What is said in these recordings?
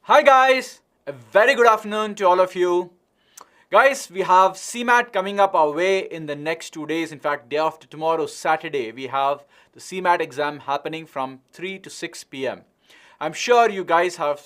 Hi guys, a very good afternoon to all of you. Guys, we have CMAT coming up our way in the next 2 days. In fact, day after tomorrow, Saturday, we have the CMAT exam happening from 3 to 6 p.m. I'm sure you guys have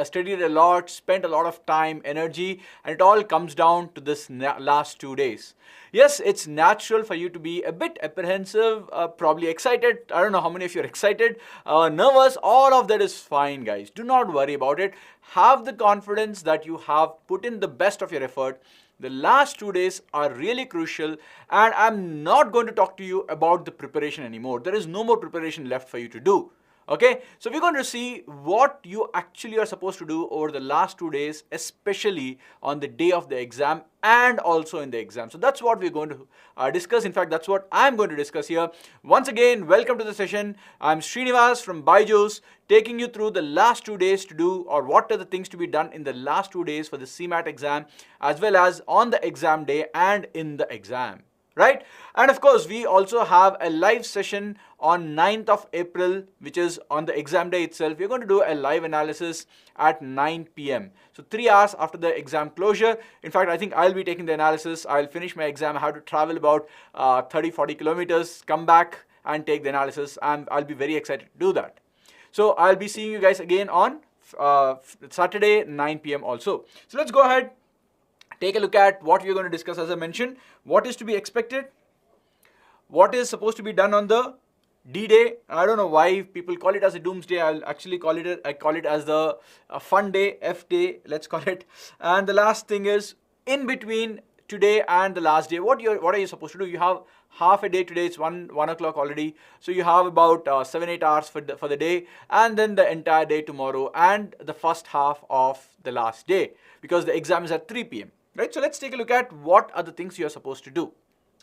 studied a lot, spent a lot of time, energy, and it all comes down to this last 2 days. Yes, it's natural for you to be a bit apprehensive, probably excited. I don't know how many of you are excited, nervous. All of that is fine, guys. Do not worry about it. Have the confidence that you have put in the best of your effort. The last 2 days are really crucial, and I'm not going to talk to you about the preparation anymore. There is no more preparation left for you to do. Okay, so we're going to see what you actually are supposed to do over the last 2 days, especially on the day of the exam and also in the exam. So that's what we're going to discuss. In fact, that's what I'm going to discuss here. Once again, welcome to the session. I'm Srinivas from BYJU'S, taking you through the last 2 days to do, or what are the things to be done in the last 2 days for the CMAT exam, as well as on the exam day and in the exam. Right? And of course, we also have a live session on 9th of April, which is on the exam day itself. We're going to do a live analysis at 9 p.m. So 3 hours after the exam closure. In fact, I think I'll be taking the analysis. I'll finish my exam. I have to travel about 30-40 kilometers, come back and take the analysis. And I'll be very excited to do that. So I'll be seeing you guys again on Saturday, 9 p.m. also. So let's go ahead. Take a look at what we're going to discuss. As I mentioned, what is to be expected, what is supposed to be done on the D-Day. I don't know why people call it as a doomsday. I'll actually call it as the fun day, F-Day, let's call it. And the last thing is, in between today and the last day, what are you supposed to do? You have half a day today. It's 1 o'clock already. So you have about 7-8 hours for the day, and then the entire day tomorrow and the first half of the last day, because the exam is at 3 p.m. Right? So let's take a look at what are the things you are supposed to do.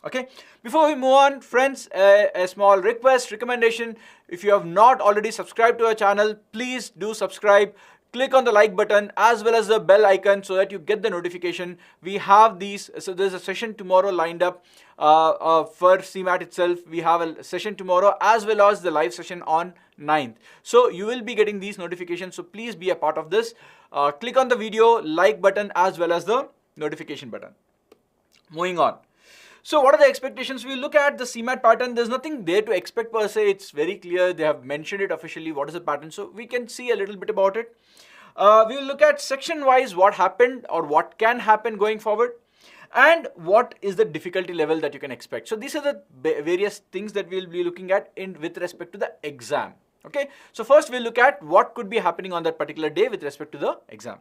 Okay, before we move on, friends, a small recommendation. If you have not already subscribed to our channel, please do subscribe. Click on the like button as well as the bell icon so that you get the notification. We have these, so there's a session tomorrow lined up for CMAT itself. We have a session tomorrow as well as the live session on 9th. So you will be getting these notifications. So please be a part of this. Click on the video like button as well as the notification button. Moving on. So what are the expectations? We look at the CMAT pattern. There's nothing there to expect per se. It's very clear. They have mentioned it officially. What is the pattern? So we can see a little bit about it. We will look at section wise what happened or what can happen going forward, and what is the difficulty level that you can expect. So these are the various things that we'll be looking at with respect to the exam. Okay. So first we'll look at what could be happening on that particular day with respect to the exam.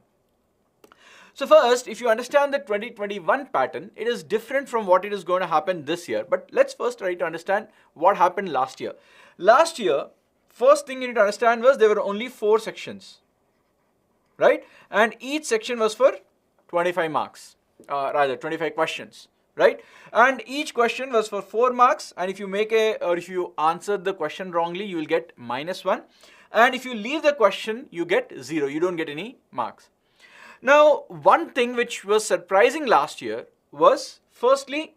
So first, if you understand the 2021 pattern, it is different from what it is going to happen this year. But let's first try to understand what happened last year. Last year, first thing you need to understand was there were only 4 sections, right? And each section was for 25 marks, rather 25 questions, right? And each question was for 4 marks. And if you if you answered the question wrongly, you will get -1. And if you leave the question, you get 0. You don't get any marks. Now, one thing which was surprising last year was, firstly,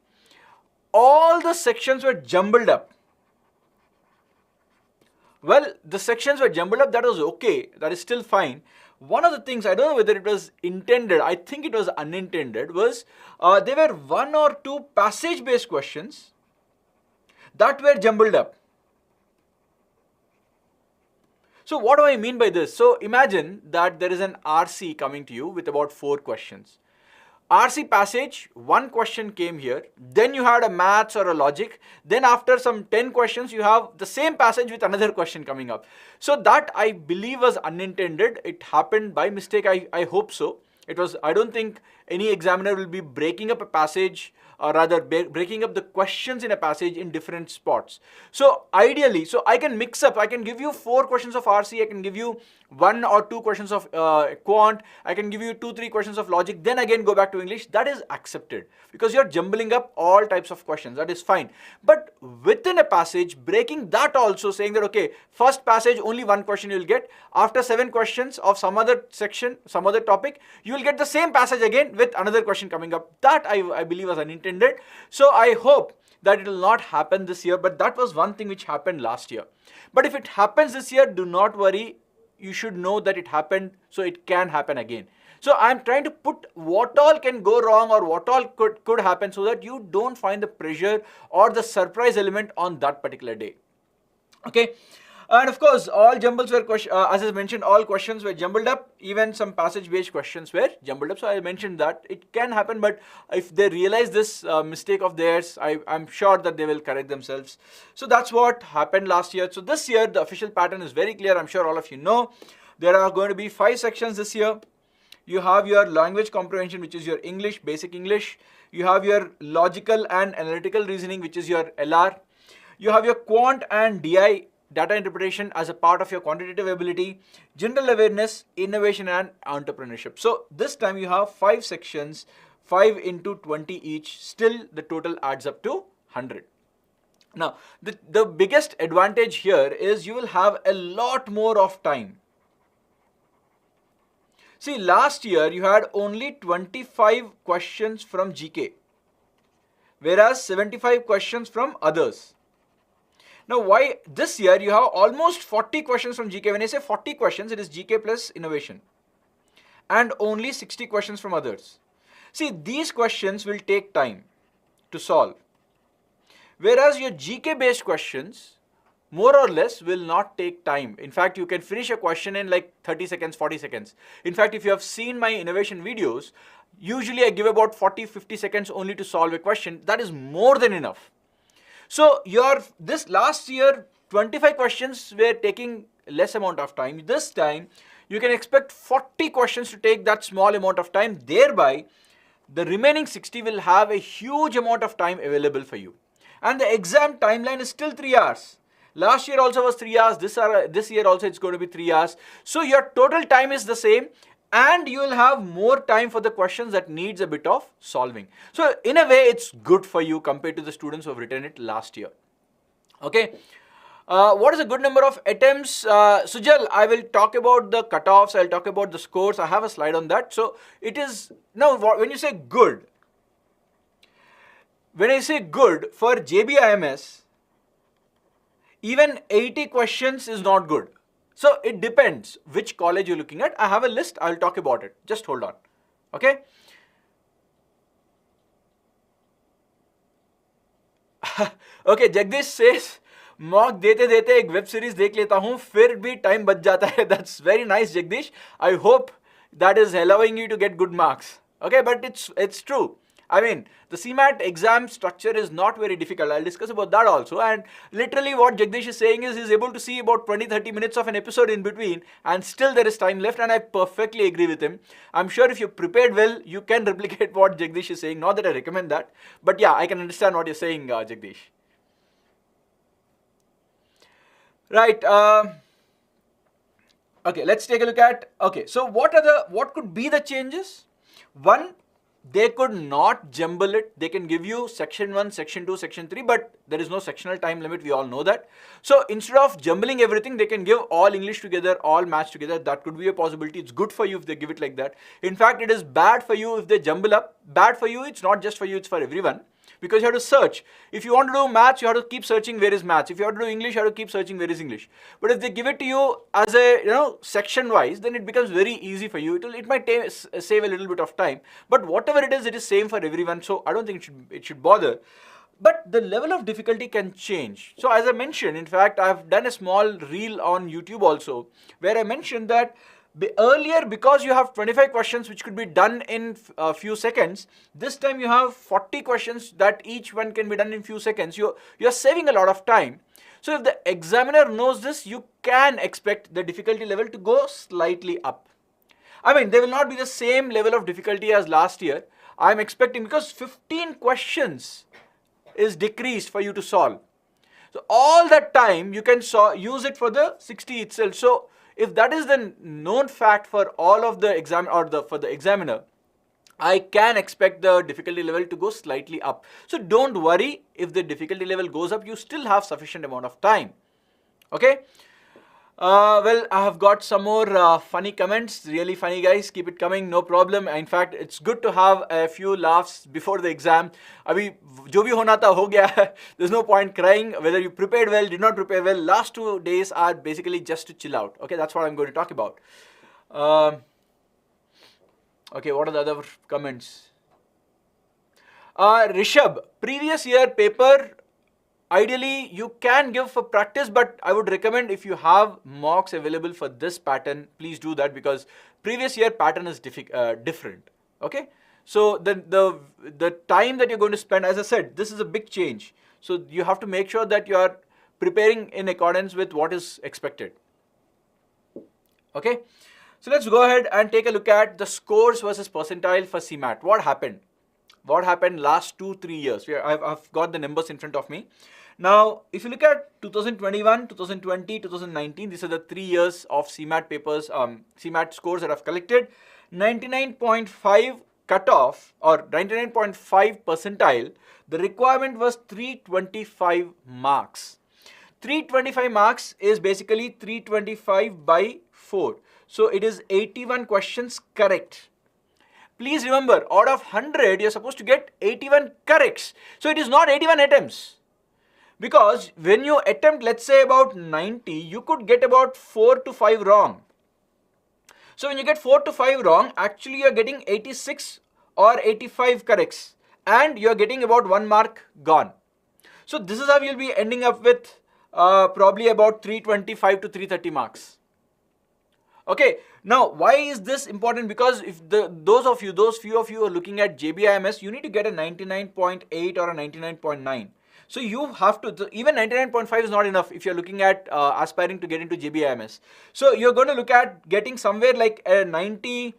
all the sections were jumbled up. Well, the sections were jumbled up, that was okay, that is still fine. One of the things, I don't know whether it was intended, I think it was unintended, was there were 1 or 2 passage-based questions that were jumbled up. So what do I mean by this? So imagine that there is an RC coming to you with about 4 questions. RC passage, 1 question came here, then you had a maths or a logic, then after some 10 questions you have the same passage with another question coming up. So that I believe was unintended. It happened by mistake. I hope so. I don't think any examiner will be breaking up a passage, or rather breaking up the questions in a passage in different spots. So ideally, so I can mix up, I can give you 4 questions of RC, I can give you 1 or 2 questions of quant, I can give you 2-3 questions of logic, then again go back to English. That is accepted because you're jumbling up all types of questions. That is fine. But within a passage, breaking that also, saying that, okay, first passage, only 1 question you'll get. After 7 questions of some other section, some other topic, you will get the same passage again with another question coming up. That I believe was unintended. So I hope that it will not happen this year, but that was one thing which happened last year. But if it happens this year, do not worry. you should know that it happened, so it can happen again. So I'm trying to put what all can go wrong or what all could happen so that you don't find the pressure or the surprise element on that particular day. Okay. And of course, all jumbles were, as I mentioned, all questions were jumbled up. Even some passage-based questions were jumbled up. So I mentioned that it can happen, but if they realize this mistake of theirs, I'm sure that they will correct themselves. So that's what happened last year. So this year, the official pattern is very clear. I'm sure all of you know. There are going to be 5 sections this year. You have your language comprehension, which is your English, basic English. You have your logical and analytical reasoning, which is your LR. You have your quant and DI, data interpretation, as a part of your quantitative ability, general awareness, innovation and entrepreneurship. So this time you have 5 sections, 5 into 20 each. Still the total adds up to 100. Now the biggest advantage here is you will have a lot more of time. See, last year you had only 25 questions from GK, whereas 75 questions from others. Now, why this year you have almost 40 questions from GK? When I say 40 questions, it is GK plus innovation, and only 60 questions from others. See, these questions will take time to solve, whereas your GK based questions more or less will not take time. In fact, you can finish a question in like 30 seconds, 40 seconds. In fact, if you have seen my innovation videos, usually I give about 40-50 seconds only to solve a question. That is more than enough. So this last year, 25 questions were taking less amount of time. This time, you can expect 40 questions to take that small amount of time. Thereby, the remaining 60 will have a huge amount of time available for you. And the exam timeline is still 3 hours. Last year also was 3 hours. This year also it's going to be 3 hours. So your total time is the same, and you will have more time for the questions that needs a bit of solving. So in a way, it's good for you compared to the students who have written it last year. Okay. What is a good number of attempts? Sujal, I will talk about the cutoffs. I'll talk about the scores. I have a slide on that. So it is, now when you say good, when I say good for JBIMS, even 80 questions is not good. So it depends which college you're looking at. I have a list. I'll talk about it. Just hold on. Okay. Okay, Jagdish says, mock देते देते एक web series देख लेता हूँ, फिर भी time बच जाता है. That's very nice, Jagdish. I hope that is allowing you to get good marks. Okay, but it's true. I mean, the CMAT exam structure is not very difficult. I'll discuss about that also. And literally what Jagdish is saying is he's able to see about 20-30 minutes of an episode in between, and still there is time left, and I perfectly agree with him. I'm sure if you prepared well, you can replicate what Jagdish is saying. Not that I recommend that, but yeah, I can understand what you're saying, Jagdish. Right. Okay, let's take a look at, okay, so what could be the changes? One, they could not jumble it. They can give you section 1, section 2, section 3, but there is no sectional time limit. We all know that. So instead of jumbling everything, they can give all English together, all maths together. That could be a possibility. It's good for you if they give it like that. In fact, it is bad for you if they jumble up. Bad for you, it's not just for you, it's for everyone. Because you have to search. If you want to do maths, you have to keep searching where is maths. If you have to do English, you have to keep searching where is English. But if they give it to you as a, section wise, then it becomes very easy for you. It might save a little bit of time. But whatever it is same for everyone. So I don't think it should bother. But the level of difficulty can change. So as I mentioned, in fact, I've done a small reel on YouTube also, where I mentioned that earlier, because you have 25 questions which could be done in a few seconds, this time you have 40 questions that each one can be done in few seconds. You're saving a lot of time. So if the examiner knows this, you can expect the difficulty level to go slightly up. I mean, they will not be the same level of difficulty as last year. I'm expecting, because 15 questions is decreased for you to solve. So all that time you can use it for the 60 itself. So if that is the known fact for all of the exam, or for the examiner, I can expect the difficulty level to go slightly up. So don't worry if the difficulty level goes up, you still have sufficient amount of time. Okay. Well, I have got some more funny comments. Really funny, guys. Keep it coming. No problem. In fact, it's good to have a few laughs before the exam. Abhi, jo bhi hona tha ho gaya. There's no point crying. Whether you prepared well, did not prepare well. Last 2 days are basically just to chill out. Okay, that's what I'm going to talk about. Okay, what are the other comments? Rishabh, previous year paper. Ideally, you can give for practice, but I would recommend if you have mocks available for this pattern, please do that because previous year pattern is different. Okay, so the time that you're going to spend, as I said, this is a big change. So you have to make sure that you are preparing in accordance with what is expected. Okay, so let's go ahead and take a look at the scores versus percentile for CMAT. What happened? What happened last 2-3 years? I've got the numbers in front of me. Now, if you look at 2021, 2020, 2019, these are the 3 years of CMAT papers, CMAT scores that I've collected. 99.5 cutoff or 99.5 percentile, the requirement was 325 marks. 325 marks is basically 325 by 4. So it is 81 questions correct. Please remember, out of 100, you're supposed to get 81 corrects. So it is not 81 attempts. Because when you attempt, let's say about 90, you could get about 4 to 5 wrong. So when you get 4 to 5 wrong, actually you're getting 86 or 85 corrects. And you're getting about 1 mark gone. So this is how you'll be ending up with probably about 325 to 330 marks. Okay, now why is this important? Because if those few of you are looking at JBIMS, you need to get a 99.8 or a 99.9. So you have to, even 99.5 is not enough if you're looking at aspiring to get into JBIMS. So you're going to look at getting somewhere like 90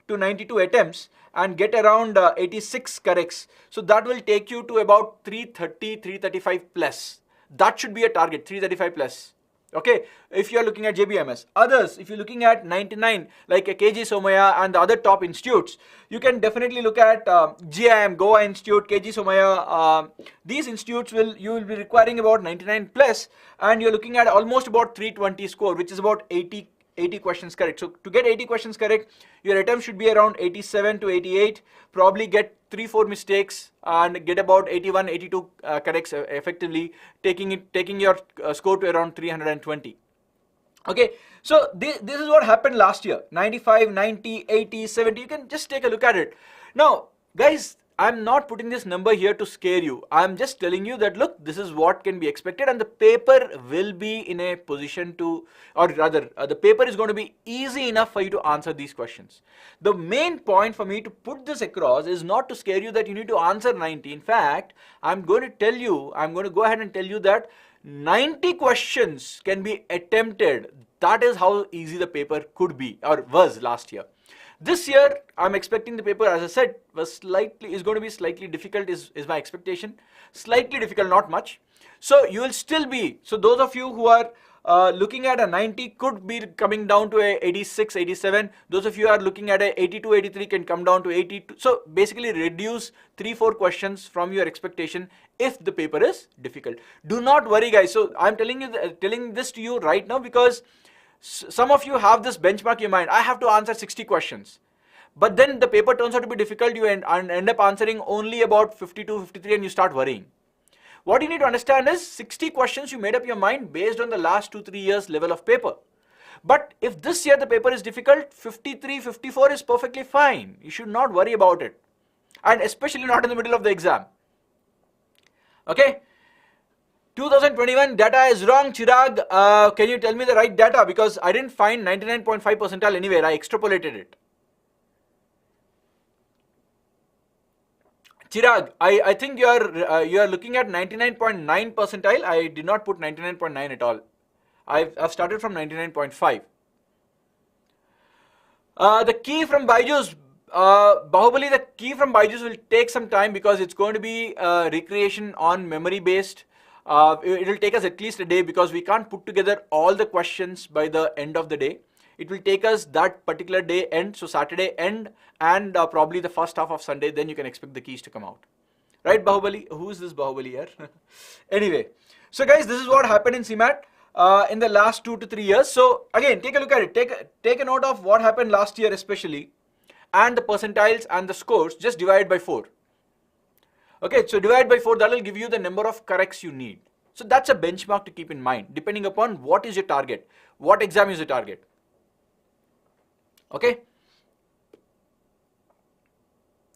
to 92 attempts and get around 86 corrects. So that will take you to about 330, 335 plus. That should be a target, 335 plus. Okay, if you are looking at JBMS. Others, if you're looking at 99, like a KG Somaya and the other top institutes, you can definitely look at GIM, Goa Institute, KG Somaya. These institutes you will be requiring about 99 plus, and you're looking at almost about 320 score, which is about 80 questions correct. So to get 80 questions correct, your attempt should be around 87 to 88, probably get 3-4 mistakes and get about 81, 82 corrects effectively, taking your score to around 320. Okay, so this is what happened last year. 95, 90, 80, 70, you can just take a look at it. Now, guys, I'm not putting this number here to scare you. I'm just telling you that, look, this is what can be expected, and the paper will be in a position to, or rather, the paper is going to be easy enough for you to answer these questions. The main point for me to put this across is not to scare you that you need to answer 90. In fact, I'm going to go ahead and tell you that 90 questions can be attempted. That is how easy the paper could be, or was last year. This year, I'm expecting the paper, as I said, is going to be slightly difficult, is my expectation. Slightly difficult, not much. So you will still be, so those of you who are looking at a 90 could be coming down to a 86, 87. Those of you who are looking at a 82, 83 can come down to 82. So basically reduce 3-4 questions from your expectation if the paper is difficult. Do not worry, guys. So I'm telling this to you right now because some of you have this benchmark in your mind. I have to answer 60 questions. But then the paper turns out to be difficult. You end up answering only about 52, 53 and you start worrying. What you need to understand is 60 questions you made up your mind based on the last 2-3 years level of paper. But if this year the paper is difficult, 53, 54 is perfectly fine. You should not worry about it. And especially not in the middle of the exam. Okay. 2021 data is wrong, Chirag. Can you tell me the right data? Because I didn't find 99.5 percentile anywhere. I extrapolated it. Chirag, I think you are looking at 99.9 percentile. I did not put 99.9 at all. I've started from 99.5. The key from BYJU'S, Bahubali, the key from BYJU'S will take some time because it's going to be recreation on memory based. It will take us at least a day because we can't put together all the questions by the end of the day. It will take us that particular day end, so Saturday end and probably the first half of Sunday, then you can expect the keys to come out. Right, Bahubali? Who is this Bahubali here? Anyway, so guys, this is what happened in CMAT. in the last 2 to 3 years. So again, take a look at it. Take a note of what happened last year especially, and the percentiles and the scores. Just divide by 4. Okay, so divide by 4, that will give you the number of corrects you need. So that's a benchmark to keep in mind, depending upon what is your target, what exam is your target. Okay.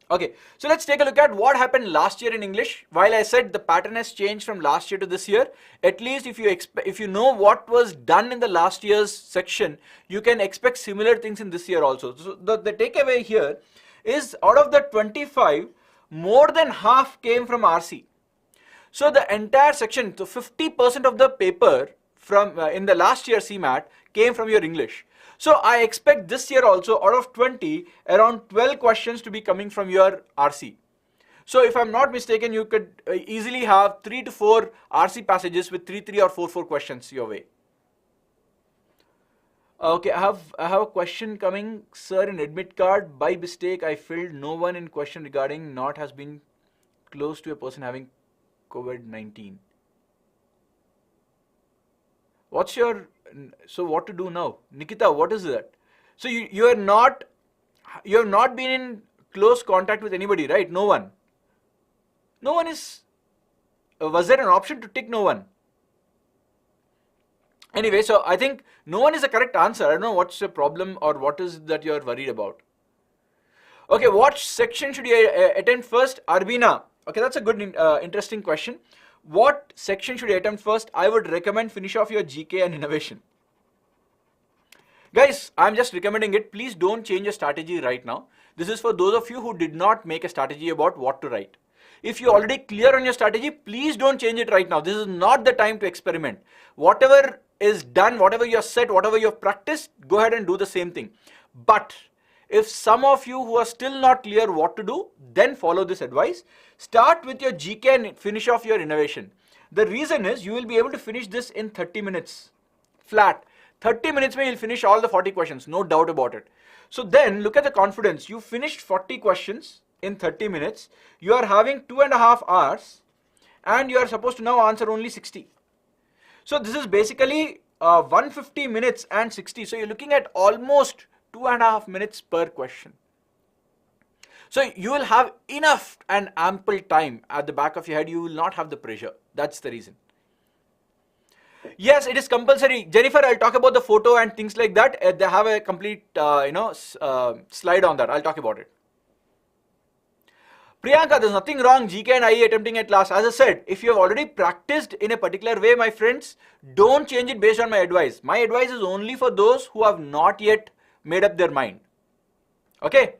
Okay, so let's take a look at what happened last year in English. While I said the pattern has changed from last year to this year, at least if you know what was done in the last year's section, you can expect similar things in this year also. So the takeaway here is, out of the 25, more than half came from RC. So the entire section, so 50% of the paper from in the last year CMAT came from your English. So I expect this year also, out of 20, around 12 questions to be coming from your RC. So if I'm not mistaken, you could easily have 3 to 4 RC passages with 3 or 4 questions your way. Okay, I have a question coming. Sir, in admit card, by mistake, I filled no one in question regarding not has been close to a person having COVID-19. What's your, so what to do now? Nikita, what is that? So you have not been in close contact with anybody, right? No one. No one is, was there an option to tick no one? Anyway, so I think no one is the correct answer. I don't know what's the problem or what is that you're worried about. Okay, what section should you attempt first? Arbina. Okay, that's a good, interesting question. What section should you attempt first? I would recommend finish off your GK and innovation. Guys, I'm just recommending it. Please don't change your strategy right now. This is for those of you who did not make a strategy about what to write. If you're already clear on your strategy, please don't change it right now. This is not the time to experiment. Whatever is done, whatever you have said, whatever you have practiced, go ahead and do the same thing. But if some of you who are still not clear what to do, then follow this advice. Start with your GK and finish off your innovation. The reason is you will be able to finish this in 30 minutes flat. 30 minutes mein you'll finish all the 40 questions, no doubt about it. So then look at the confidence. You finished 40 questions in 30 minutes. You are having 2.5 hours and you are supposed to now answer only 60. So this is basically 150 minutes and 60. So you're looking at almost 2.5 minutes per question. So you will have enough and ample time at the back of your head. You will not have the pressure. That's the reason. Yes, it is compulsory. Jennifer, I'll talk about the photo and things like that. They have a complete, slide on that. I'll talk about it. Priyanka, there's nothing wrong GK and IE attempting at last. As I said, if you have already practiced in a particular way, my friends, don't change it based on my advice. My advice is only for those who have not yet made up their mind. Okay?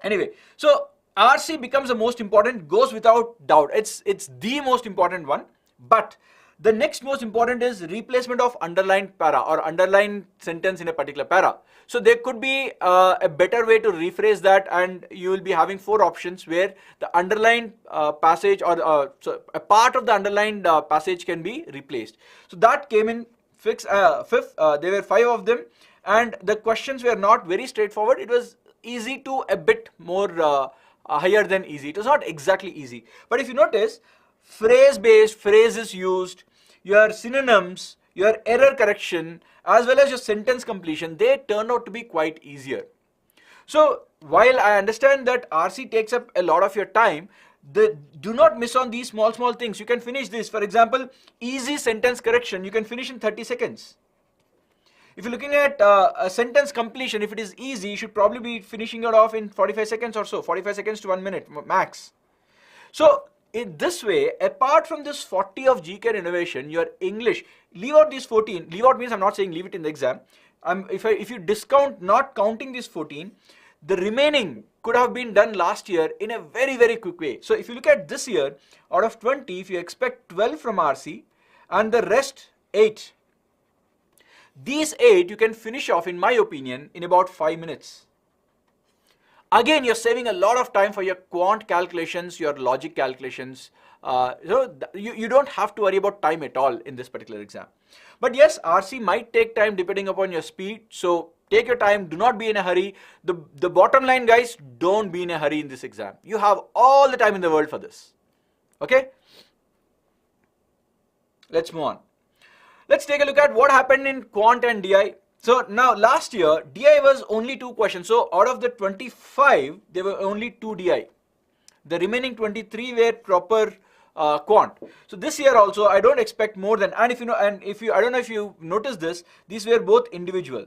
Anyway, so RC becomes the most important, goes without doubt. It's the most important one. But the next most important is replacement of underlined para or underlined sentence in a particular para. So there could be a better way to rephrase that, and you will be having 4 options where the underlined passage or so a part of the underlined passage can be replaced. So that came in fifth. There were 5 of them, and the questions were not very straightforward. It was easy to a bit more higher than easy. It was not exactly easy. But if you notice, phrase-based, phrases used, your synonyms, your error correction, as well as your sentence completion, they turn out to be quite easier. So while I understand that RC takes up a lot of your time, do not miss on these small things. You can finish this. For example, easy sentence correction, you can finish in 30 seconds. If you're looking at a sentence completion, if it is easy, you should probably be finishing it off in 45 seconds or so, 45 seconds to 1 minute max. So in this way, apart from this 40 of GK and innovation, your English, leave out these 14. Leave out means I'm not saying leave it in the exam. If you discount not counting these 14, the remaining could have been done last year in a very, very quick way. So if you look at this year, out of 20, if you expect 12 from RC and the rest 8, these 8 you can finish off, in my opinion, in about 5 minutes. Again, you're saving a lot of time for your quant calculations, your logic calculations. You don't have to worry about time at all in this particular exam. But yes, RC might take time depending upon your speed. So take your time. Do not be in a hurry. The bottom line, guys, don't be in a hurry in this exam. You have all the time in the world for this. Okay? Let's move on. Let's take a look at what happened in quant and DI. So now last year, DI was only 2 questions. So out of the 25, there were only 2 DI. The remaining 23 were proper quant. So this year also, I don't expect more than, and if you know, I don't know if you noticed this, these were both individual.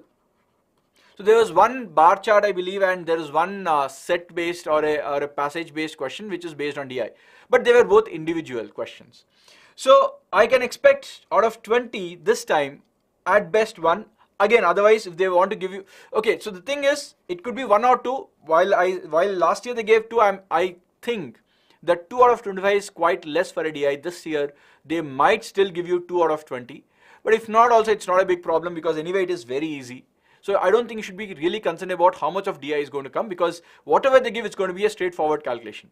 So there was one bar chart, I believe, and there is one set based or a passage based question which is based on DI. But they were both individual questions. So I can expect out of 20 this time, at best 1. Again, otherwise, if they want to give you, okay. So the thing is, it could be 1 or 2. While last year they gave 2, I think that 2 out of 25 is quite less for a DI. This year they might still give you 2 out of 20. But if not, also it's not a big problem because anyway it is very easy. So I don't think you should be really concerned about how much of DI is going to come because whatever they give, it's going to be a straightforward calculation.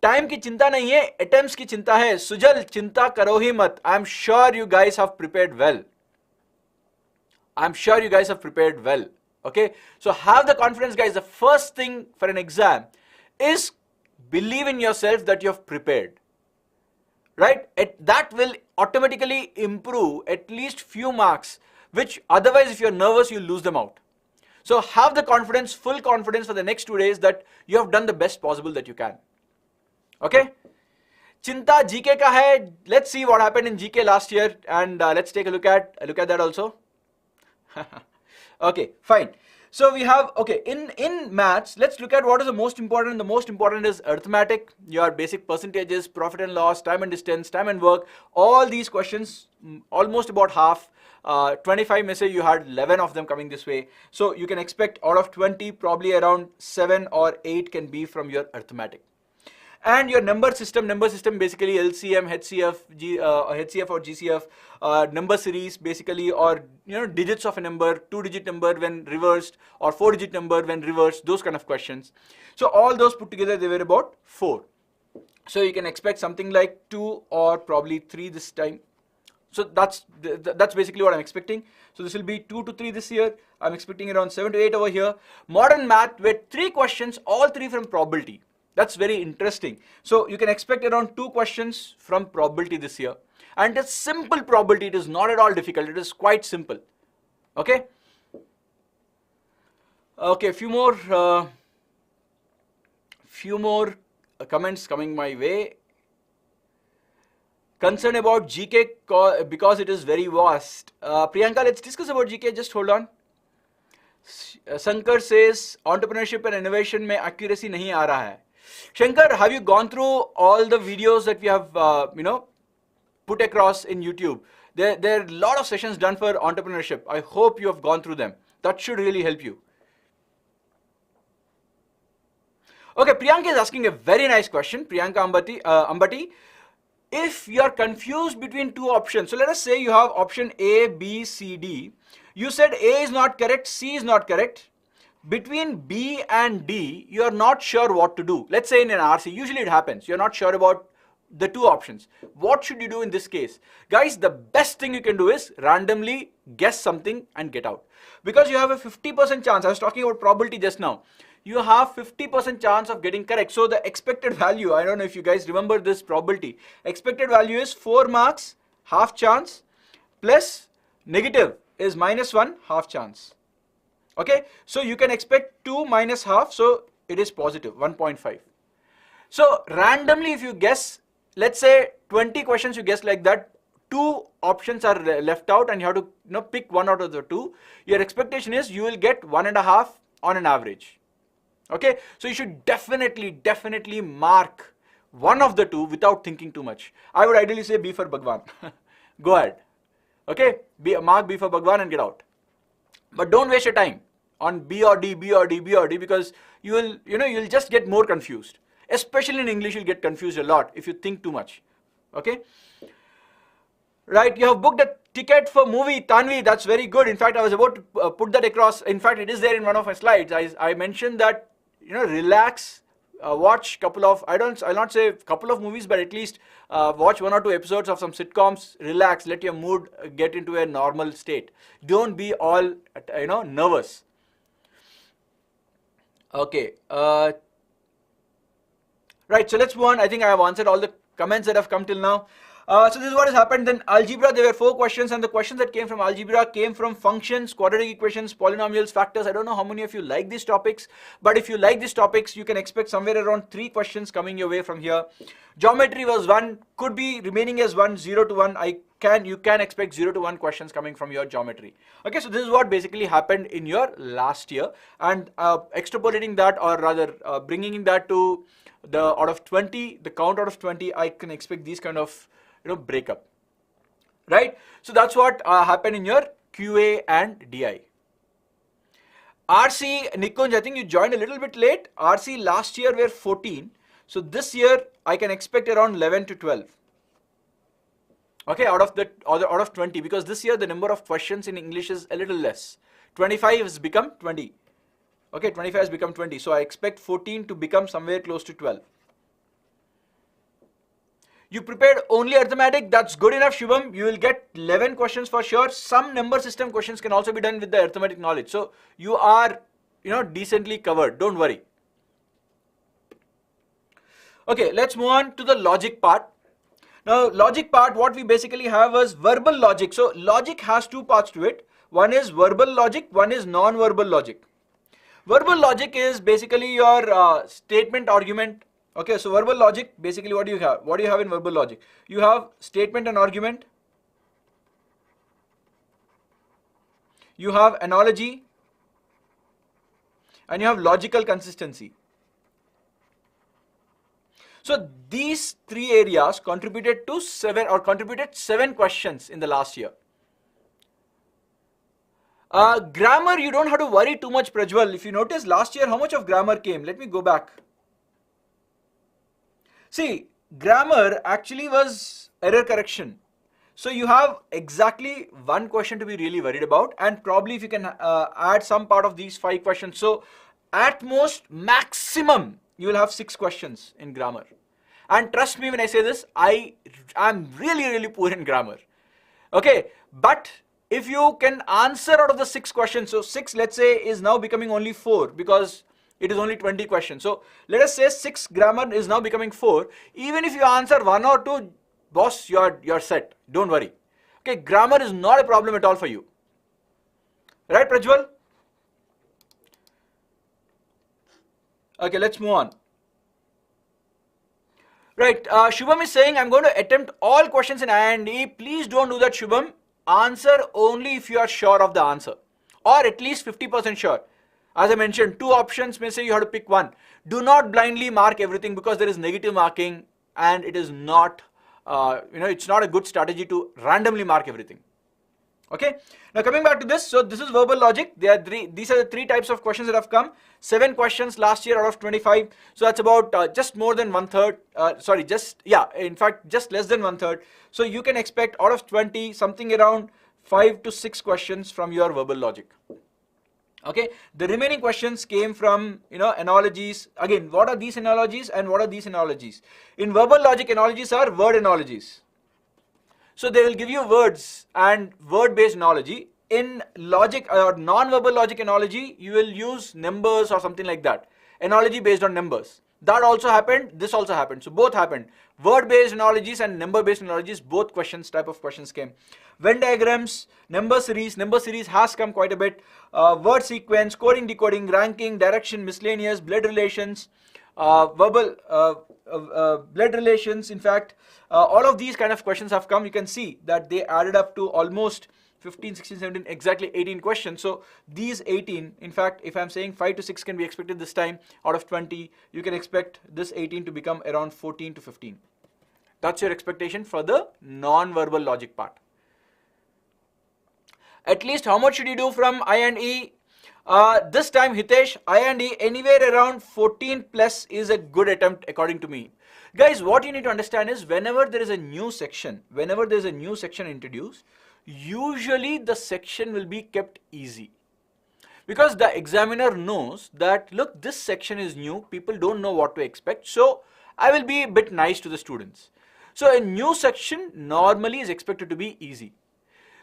Time की चिंता नहीं है, attempts की चिंता है. सुजल चिंता करो ही मत. I'm sure you guys have prepared well. I'm sure you guys have prepared well. Okay, so have the confidence, guys. The first thing for an exam is believe in yourself that you have prepared. Right? That will automatically improve at least few marks, which otherwise if you're nervous, you'll lose them out. So have the confidence, full confidence for the next 2 days that you have done the best possible that you can. Okay? Chinta GK ka hai. Let's see what happened in GK last year and let's take a look at that also. Okay, fine. So we have, okay, in maths, let's look at what is the most important. The most important is arithmetic, your basic percentages, profit and loss, time and distance, time and work. All these questions, almost about half. 25 may say you had 11 of them coming this way. So you can expect out of 20, probably around 7 or 8 can be from your arithmetic. And your number system basically LCM, HCF, HCF or GCF, number series basically, or digits of a number, 2-digit number when reversed, or 4-digit number when reversed, those kind of questions. So all those put together, they were about 4. So you can expect something like 2 or probably 3 this time. So that's basically what I'm expecting. So this will be 2 to 3 this year. I'm expecting around 7 to 8 over here. Modern math with 3 questions, all 3 from probability. That's very interesting. So you can expect around 2 questions from probability this year. And it's simple probability. It is not at all difficult. It is quite simple. Okay. Okay, a few more comments coming my way. Concern about GK because it is very vast. Priyanka, let's discuss about GK. Just hold on. Shankar says entrepreneurship and innovation में accuracy नहीं आ रहा है. Shankar, have you gone through all the videos that we have put across in YouTube? There are a lot of sessions done for entrepreneurship. I hope you have gone through them. That should really help you. Okay, Priyanka is asking a very nice question. Priyanka Ambati. If you are confused between 2 options, so let us say you have option A, B, C, D. You said A is not correct, C is not correct. Between B and D, you are not sure what to do. Let's say in an RC, usually it happens. You're not sure about the 2 options. What should you do in this case? Guys, the best thing you can do is randomly guess something and get out. Because you have a 50% chance. I was talking about probability just now. You have 50% chance of getting correct. So the expected value, I don't know if you guys remember this probability. Expected value is 4 marks, half chance, plus negative is -1, half chance. Okay, so you can expect 2 minus half, so it is positive, 1.5. So randomly if you guess, let's say 20 questions you guess like that, 2 options are left out and you have to pick 1 out of the 2. Your expectation is you will get 1.5 on an average. Okay, so you should definitely mark 1 of the 2 without thinking too much. I would ideally say B for Bhagwan. Go ahead. Okay, mark B for Bhagwan and get out. But don't waste your time on B or D because you'll just get more confused. Especially in English, you'll get confused a lot if you think too much. Okay? Right, you have booked a ticket for movie, Tanvi, that's very good. In fact, I was about to put that across. In fact, it is there in one of my slides. I mentioned that, relax, watch couple of, I'll not say couple of movies, but at least watch 1 or 2 episodes of some sitcoms, relax, let your mood get into a normal state. Don't be all, nervous. Okay. Right, so let's move on. I think I have answered all the comments that have come till now. So this is what has happened. Then algebra, there were 4 questions, and the questions that came from algebra came from functions, quadratic equations, polynomials, factors. I don't know how many of you like these topics, but if you like these topics, you can expect somewhere around 3 questions coming your way from here. Geometry was 1, could be remaining as 1, 0 to 1. You can expect 0 to 1 questions coming from your geometry. Okay, so this is what basically happened in your last year, and extrapolating that, or rather bringing that to the out of 20, the count out of 20, I can expect these kind of breakup, right? So that's what happened in your QA and DI. RC, Nikunj, I think you joined a little bit late. RC last year were 14. So this year I can expect around 11 to 12. Okay, out of 20, because this year the number of questions in English is a little less. 25 has become 20. Okay, 25 has become 20. So I expect 14 to become somewhere close to 12. You prepared only arithmetic, that's good enough, Shubham. You will get 11 questions for sure. Some number system questions can also be done with the arithmetic knowledge. So you are, decently covered, don't worry. Okay, let's move on to the logic part. Now, logic part, what we basically have is verbal logic. So logic has 2 parts to it. One is verbal logic, one is non-verbal logic. Verbal logic is basically your statement, argument. Okay, so verbal logic, basically what do you have? What do you have in verbal logic? You have statement and argument. You have analogy. And you have logical consistency. So these 3 areas contributed 7 questions in the last year. Grammar, you don't have to worry too much, Prajwal. If you notice last year, how much of grammar came? Let me go back. See, grammar actually was error correction. So you have exactly 1 question to be really worried about, and probably if you can add some part of these 5 questions. So at most, maximum, you will have 6 questions in grammar. And trust me when I say this, I am really, really poor in grammar. Okay, but if you can answer out of the 6 questions, so 6, let's say, is now becoming only 4 because it is only 20 questions. So let us say 6 grammar is now becoming 4. Even if you answer 1 or 2, boss, you're set. Don't worry. Okay, grammar is not a problem at all for you. Right, Prajwal? Okay, let's move on. Right, Shubham is saying, I'm going to attempt all questions in I&E. Please don't do that, Shubham. Answer only if you are sure of the answer, or at least 50% sure. As I mentioned, 2 options, may say you have to pick 1. Do not blindly mark everything, because there is negative marking, and it is not, it's not a good strategy to randomly mark everything. Okay. Now coming back to this, so this is verbal logic. These are the 3 types of questions that have come. 7 questions last year out of 25. So that's about just more than 1/3. In fact, just less than 1/3. So you can expect out of 20, something around 5 to 6 questions from your verbal logic. Okay, the remaining questions came from, analogies. Again, what are these analogies and what are these analogies? In verbal logic, analogies are word analogies. So they will give you words and word-based analogy. In logic or non-verbal logic analogy, you will use numbers or something like that. Analogy based on numbers. That also happened, this also happened. So both happened. Word-based analogies and number-based analogies, both type of questions came. Venn diagrams, number series has come quite a bit. Word sequence, coding, decoding, ranking, direction, miscellaneous, blood relations, blood relations, in fact, all of these kind of questions have come. You can see that they added up to almost 15, 16, 17, exactly 18 questions. So these 18, in fact, if I'm saying 5 to 6 can be expected this time out of 20, you can expect this 18 to become around 14 to 15. That's your expectation for the non-verbal logic part. At least how much should you do from I&E? This time, Hitesh, I&E anywhere around 14 plus is a good attempt according to me. Guys, what you need to understand is whenever there is a new section introduced, usually the section will be kept easy. Because the examiner knows that, look, this section is new, people don't know what to expect, so I will be a bit nice to the students. So a new section normally is expected to be easy.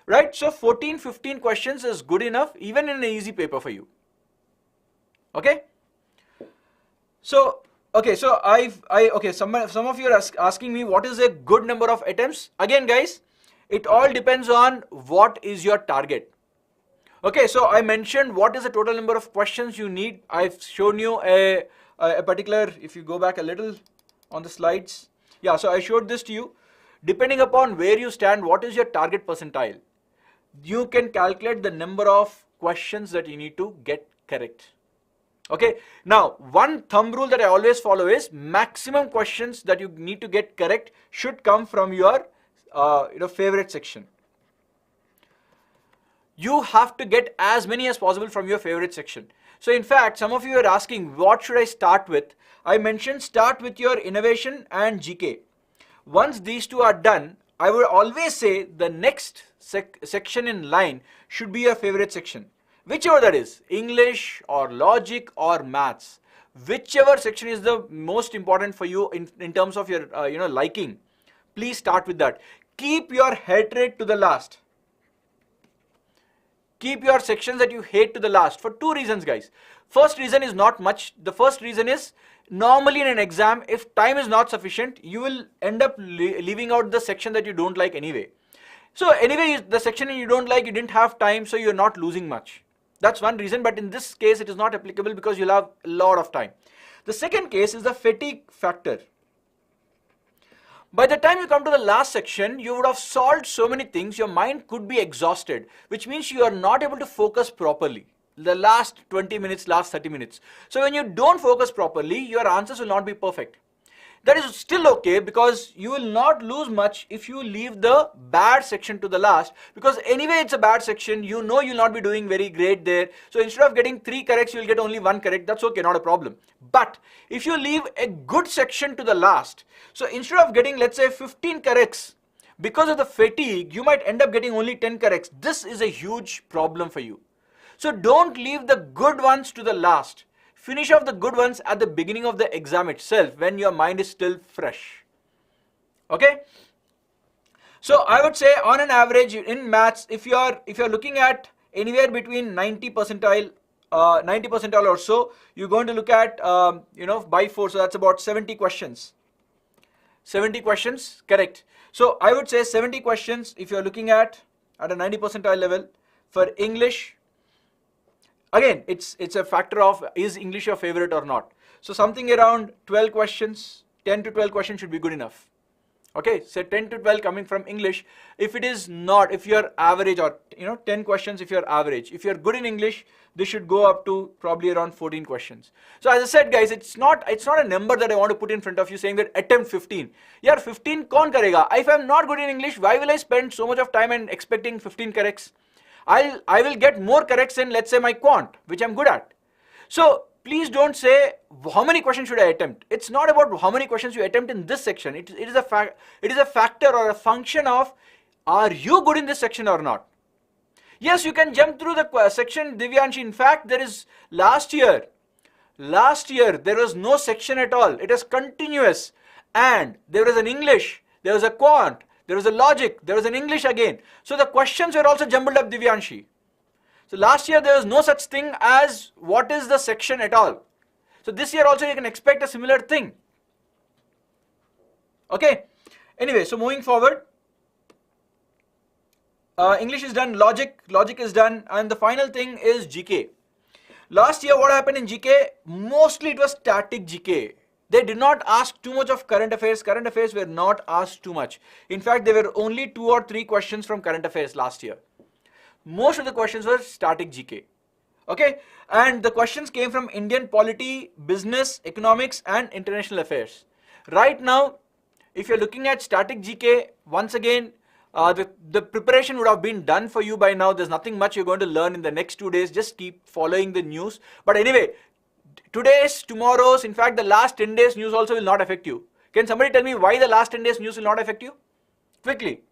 Right, so 14, 15 questions is good enough even in an easy paper for you. Okay. So, Okay, so okay, some of you are asking me what is a good number of attempts. Again, guys, it all depends on what is your target. Okay, so I mentioned what is the total number of questions you need. I've shown you a particular, if you go back a little on the slides. Yeah, so I showed this to you. Depending upon where you stand, what is your target percentile? You can calculate the number of questions that you need to get correct. Okay, now one thumb rule that I always follow is maximum questions that you need to get correct should come from your favorite section. You have to get as many as possible from your favorite section. So in fact, some of you are asking, what should I start with? I mentioned start with your innovation and GK. Once these two are done, I would always say the next section in line should be your favorite section. Whichever that is, English or logic or maths, whichever section is the most important for you in terms of your liking, please start with that. Keep your head rate to the last. Keep your sections that you hate to the last for two reasons, guys. First reason is not much. The first reason is normally in an exam, if time is not sufficient, you will end up leaving out the section that you don't like anyway. So anyway, the section you don't like, you didn't have time, so you're not losing much. That's one reason, but in this case, it is not applicable because you'll have a lot of time. The second case is the fatigue factor. By the time you come to the last section, you would have solved so many things, your mind could be exhausted, which means you are not able to focus properly. The last 20 minutes, last 30 minutes. So when you don't focus properly, your answers will not be perfect. That is still okay because you will not lose much if you leave the bad section to the last, because anyway it's a bad section, you know you'll not be doing very great there. So instead of getting 3 corrects, you'll get only 1 correct. That's okay, not a problem. But if you leave a good section to the last, so instead of getting, let's say, 15 corrects, because of the fatigue, you might end up getting only 10 corrects. This is a huge problem for you. So don't leave the good ones to the last. Finish off the good ones at the beginning of the exam itself when your mind is still fresh. Okay? So I would say on an average in maths, if you're looking at anywhere between 90 percentile or so, you're going to look at by 4, so that's about 70 questions. 70 questions, correct. So I would say 70 questions if you're looking at a 90 percentile level. For English, again, it's a factor of is English your favorite or not. So something around 12 questions, 10 to 12 questions should be good enough. Okay, so 10 to 12 coming from English. If it is not, if you're average, or 10 questions if you're average. If you're good in English, this should go up to probably around 14 questions. So as I said, guys, it's not a number that I want to put in front of you saying that attempt 15. Yeah, 15 kaun karega? If I'm not good in English, why will I spend so much of time and expecting 15 corrects? I will get more corrects in, let's say, my quant, which I'm good at. So please don't say how many questions should I attempt. It's not about how many questions you attempt in this section. It is a factor or a function of, are you good in this section or not? Yes, you can jump through the section, Divyanshi. In fact, there is last year there was no section at all. It was continuous, and there was an English, there was a quant, there was a logic, there was an English again. So the questions were also jumbled up, Divyanshi. So last year there was no such thing as what is the section at all. So this year also you can expect a similar thing. Okay. Anyway, so moving forward, English is done, logic is done, and the final thing is GK. Last year what happened in GK? Mostly it was static GK. They did not ask too much of current affairs. Current affairs were not asked too much. In fact, there were only 2 or 3 questions from current affairs last year. Most of the questions were static GK. Okay, and the questions came from Indian polity, business, economics, and international affairs. Right now, if you're looking at static GK, once again, the preparation would have been done for you by now. There's nothing much you're going to learn in the next 2 days. Just keep following the news. But anyway, today's, tomorrow's, in fact, the last 10 days news also will not affect you. Can somebody tell me why the last 10 days news will not affect you? Quickly.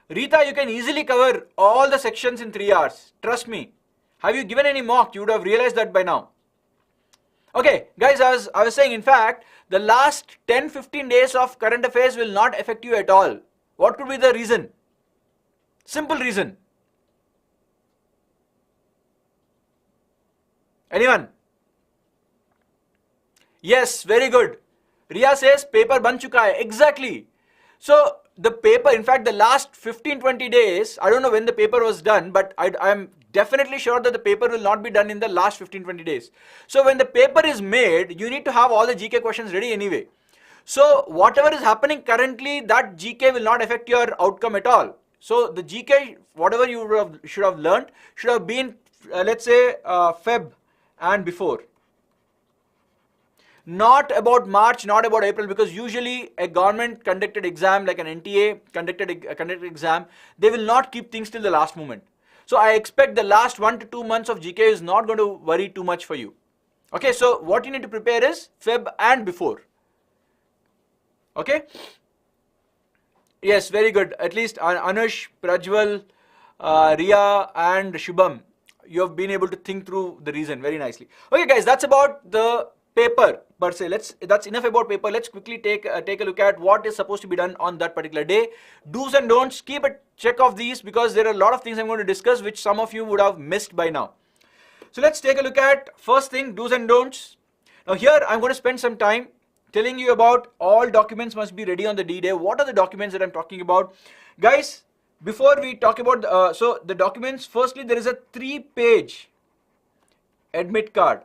Rita, you can easily cover all the sections in 3 hours. Trust me. Have you given any mock? You would have realized that by now. Okay, guys, as I was saying, in fact, the last 10-15 days of current affairs will not affect you at all. What could be the reason? Simple reason. Anyone? Yes, very good. Riya says paper ban chuka hai. Exactly. So the paper, in fact, the last 15-20 days, I don't know when the paper was done, but I'm definitely sure that the paper will not be done in the last 15-20 days. So when the paper is made, you need to have all the GK questions ready anyway. So whatever is happening currently, that GK will not affect your outcome at all. So the GK, whatever you should have learned, should have been, let's say, Feb and before. Not about March, not about April, because usually a government conducted exam like an NTA conducted exam, they will not keep things till the last moment. So I expect the last 1 to 2 months of GK is not going to worry too much for you. Okay, so what you need to prepare is Feb and before. Okay. Yes, very good. At least Anush, Prajwal, Riya and Shubham, you have been able to think through the reason very nicely. Okay guys, that's about the paper per se. That's enough about paper. Let's quickly take a look at what is supposed to be done on that particular day. Do's and don'ts. Keep a check of these because there are a lot of things I'm going to discuss which some of you would have missed by now. So let's take a look at first thing, do's and don'ts. Now here I'm going to spend some time telling you about all documents must be ready on the D-Day. What are the documents that I'm talking about? Guys, before we talk about, so the documents, firstly there is a 3-page admit card.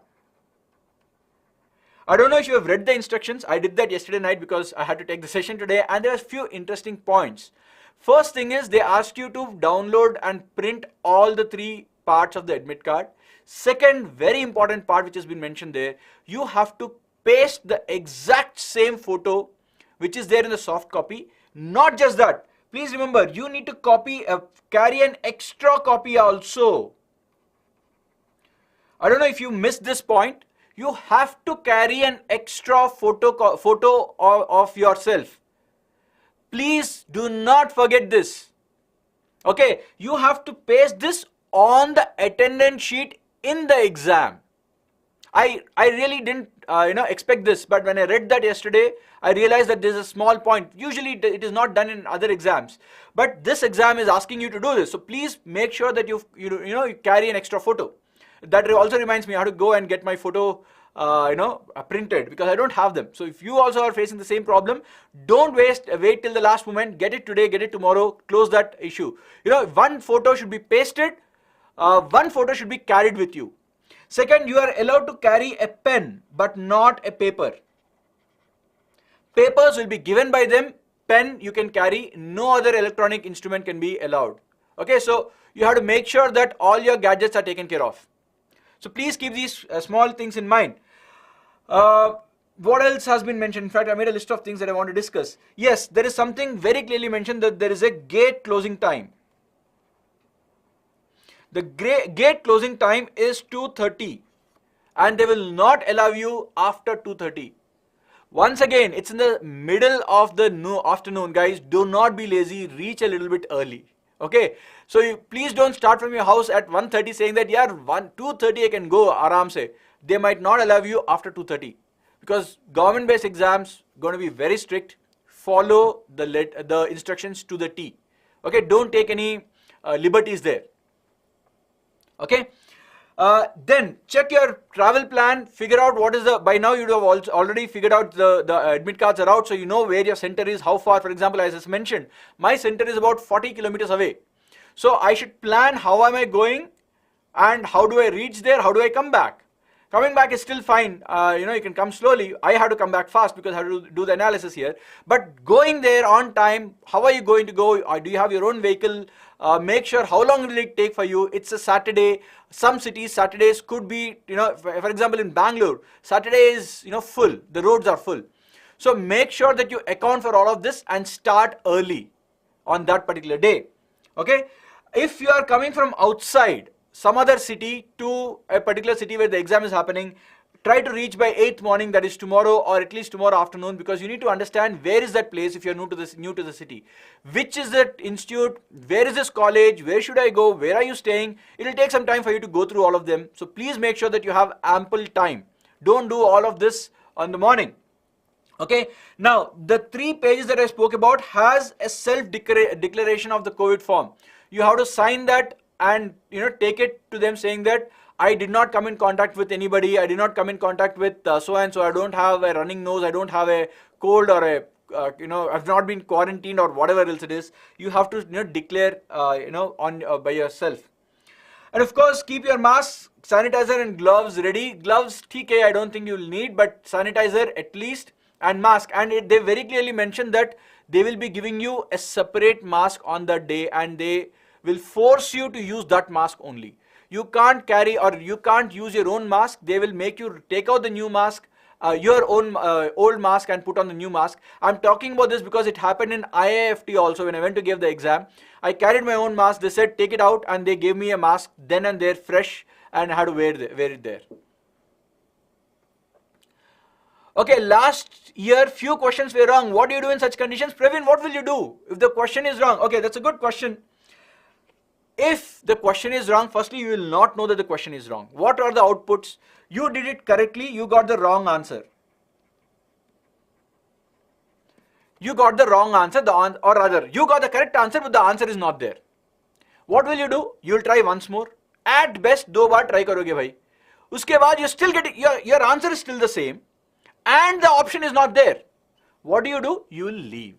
I don't know if you have read the instructions. I did that yesterday night because I had to take the session today and there are a few interesting points. First thing is they ask you to download and print all the 3 parts of the admit card. Second, very important part which has been mentioned there, you have to paste the exact same photo which is there in the soft copy. Not just that, please remember you need to carry an extra copy also. I don't know if you missed this point. You have to carry an extra photo of yourself. Please do not forget this. Okay, you have to paste this on the attendance sheet in the exam. I really didn't expect this, but when I read that yesterday, I realized that there's a small point. Usually it is not done in other exams, but this exam is asking you to do this. So please make sure that you carry an extra photo. That also reminds me, I have to go and get my photo printed because I don't have them. So if you also are facing the same problem, don't wait till the last moment. Get it today, get it tomorrow, close that issue. One photo should be pasted, one photo should be carried with you. Second, you are allowed to carry a pen but not a paper. Papers will be given by them, pen you can carry, no other electronic instrument can be allowed. Okay, so you have to make sure that all your gadgets are taken care of. So please keep these small things in mind. What else has been mentioned? In fact, I made a list of things that I want to discuss. Yes, there is something very clearly mentioned that there is a gate closing time. The gate closing time is 2:30 and they will not allow you after 2:30. Once again, it's in the middle of the afternoon, guys. Do not be lazy, reach a little bit early. Okay, so please don't start from your house at 1:30 saying that 2:30 I can go aram se. They might not allow you after 2:30 because government based exams going to be very strict. Follow the instructions to the T. Okay, don't take any liberties there. Okay, then check your travel plan, figure out what is by now you have already figured out the admit cards are out, so you know where your center is, how far. For example, as I mentioned, my center is about 40 kilometers away. So I should plan how am I going and how do I reach there, how do I come back. Coming back is still fine, you can come slowly. I have to come back fast because I have to do the analysis here. But going there on time, how are you going to go? Or do you have your own vehicle? Make sure how long will it take for you. It's a Saturday. Some cities, Saturdays could be, for example, in Bangalore, Saturday is, full. The roads are full. So make sure that you account for all of this and start early on that particular day. Okay. If you are coming from outside, some other city to a particular city where the exam is happening, try to reach by 8th morning, that is tomorrow or at least tomorrow afternoon, because you need to understand where is that place if you are new to the city. Which is that institute? Where is this college? Where should I go? Where are you staying? It will take some time for you to go through all of them. So please make sure that you have ample time. Don't do all of this on the morning. Okay. Now, the 3 pages that I spoke about has a self-declaration of the COVID form. You have to sign that and take it to them saying that I did not come in contact with anybody, I did not come in contact with so and so, I don't have a running nose, I don't have a cold or a I've not been quarantined or whatever else it is. You have to declare on by yourself. And of course, keep your mask, sanitizer and gloves ready. Gloves, TK, I don't think you'll need, but sanitizer at least, and mask. And they very clearly mentioned that they will be giving you a separate mask on that day, and they will force you to use that mask only. You can't carry or you can't use your own mask. They will make you take out the new mask, your own old mask, and put on the new mask. I'm talking about this because it happened in IIFT also. When I went to give the exam, I carried my own mask. They said take it out, and they gave me a mask then and there, fresh, and I had to wear it there. Okay, last year few questions were wrong. What do you do in such conditions? Praveen, what will you do if the question is wrong? Okay, that's a good question. If the question is wrong, firstly you will not know that the question is wrong. What are the outputs? You did it correctly, you got the wrong answer. You got the wrong answer, or rather, you got the correct answer, but the answer is not there. What will you do? You will try once more. At best, 2 bar try करोगे भाई. उसके बाद you still get your answer is still the same, and the option is not there. What do? You will leave.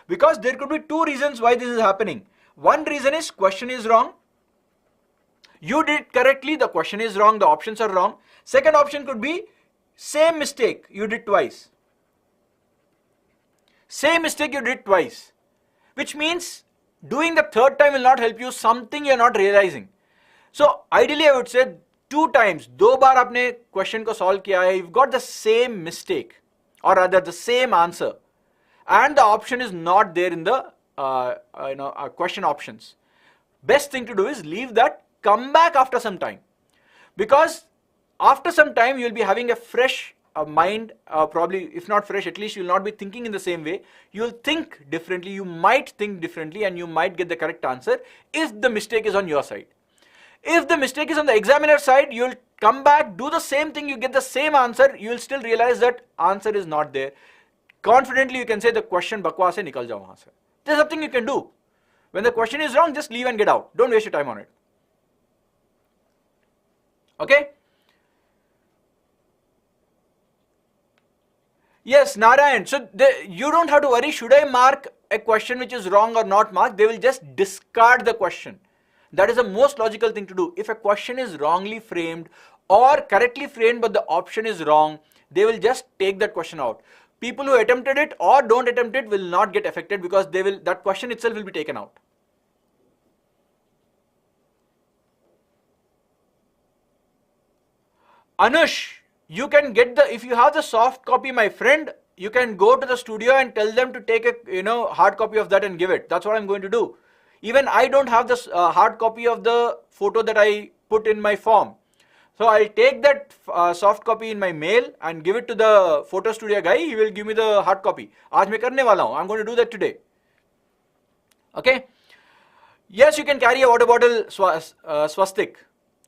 Because there could be 2 reasons why this is happening. One reason is question is wrong. You did it correctly, the question is wrong, the options are wrong. Second option could be same mistake you did twice. Same mistake you did twice. Which means doing the third time will not help you, something you are not realizing. So ideally I would say 2 times, 2 बार आपने question को solve किया है, you've got the same mistake, or rather the same answer, and the option is not there in the question options. Best thing to do is leave that, come back after some time, because after some time you will be having a fresh mind, probably if not fresh, at least you will not be thinking in the same way. You will think differently, you might think differently, and you might get the correct answer if the mistake is on your side. If the mistake is on the examiner side, you will come back, do the same thing, you get the same answer, you will still realize that answer is not there. Confidently you can say the question bakwas hai, nikal jao wahan se. There's nothing you can do. When the question is wrong, just leave and get out. Don't waste your time on it. Okay? Yes, Narayan. So you don't have to worry, should I mark a question which is wrong or not marked? They will just discard the question. That is the most logical thing to do. If a question is wrongly framed or correctly framed but the option is wrong, they will just take that question out. People who attempted it or don't attempt it will not get affected, because that question itself will be taken out. Anush, you can get if you have the soft copy, my friend, you can go to the studio and tell them to take a hard copy of that and give it. That's what I'm going to do. Even I don't have this hard copy of the photo that I put in my form. So I'll take that soft copy in my mail and give it to the photo studio guy. He will give me the hard copy. आज मैं करने वाला हूँ. I'm going to do that today. Okay. Yes, you can carry a water bottle swastik.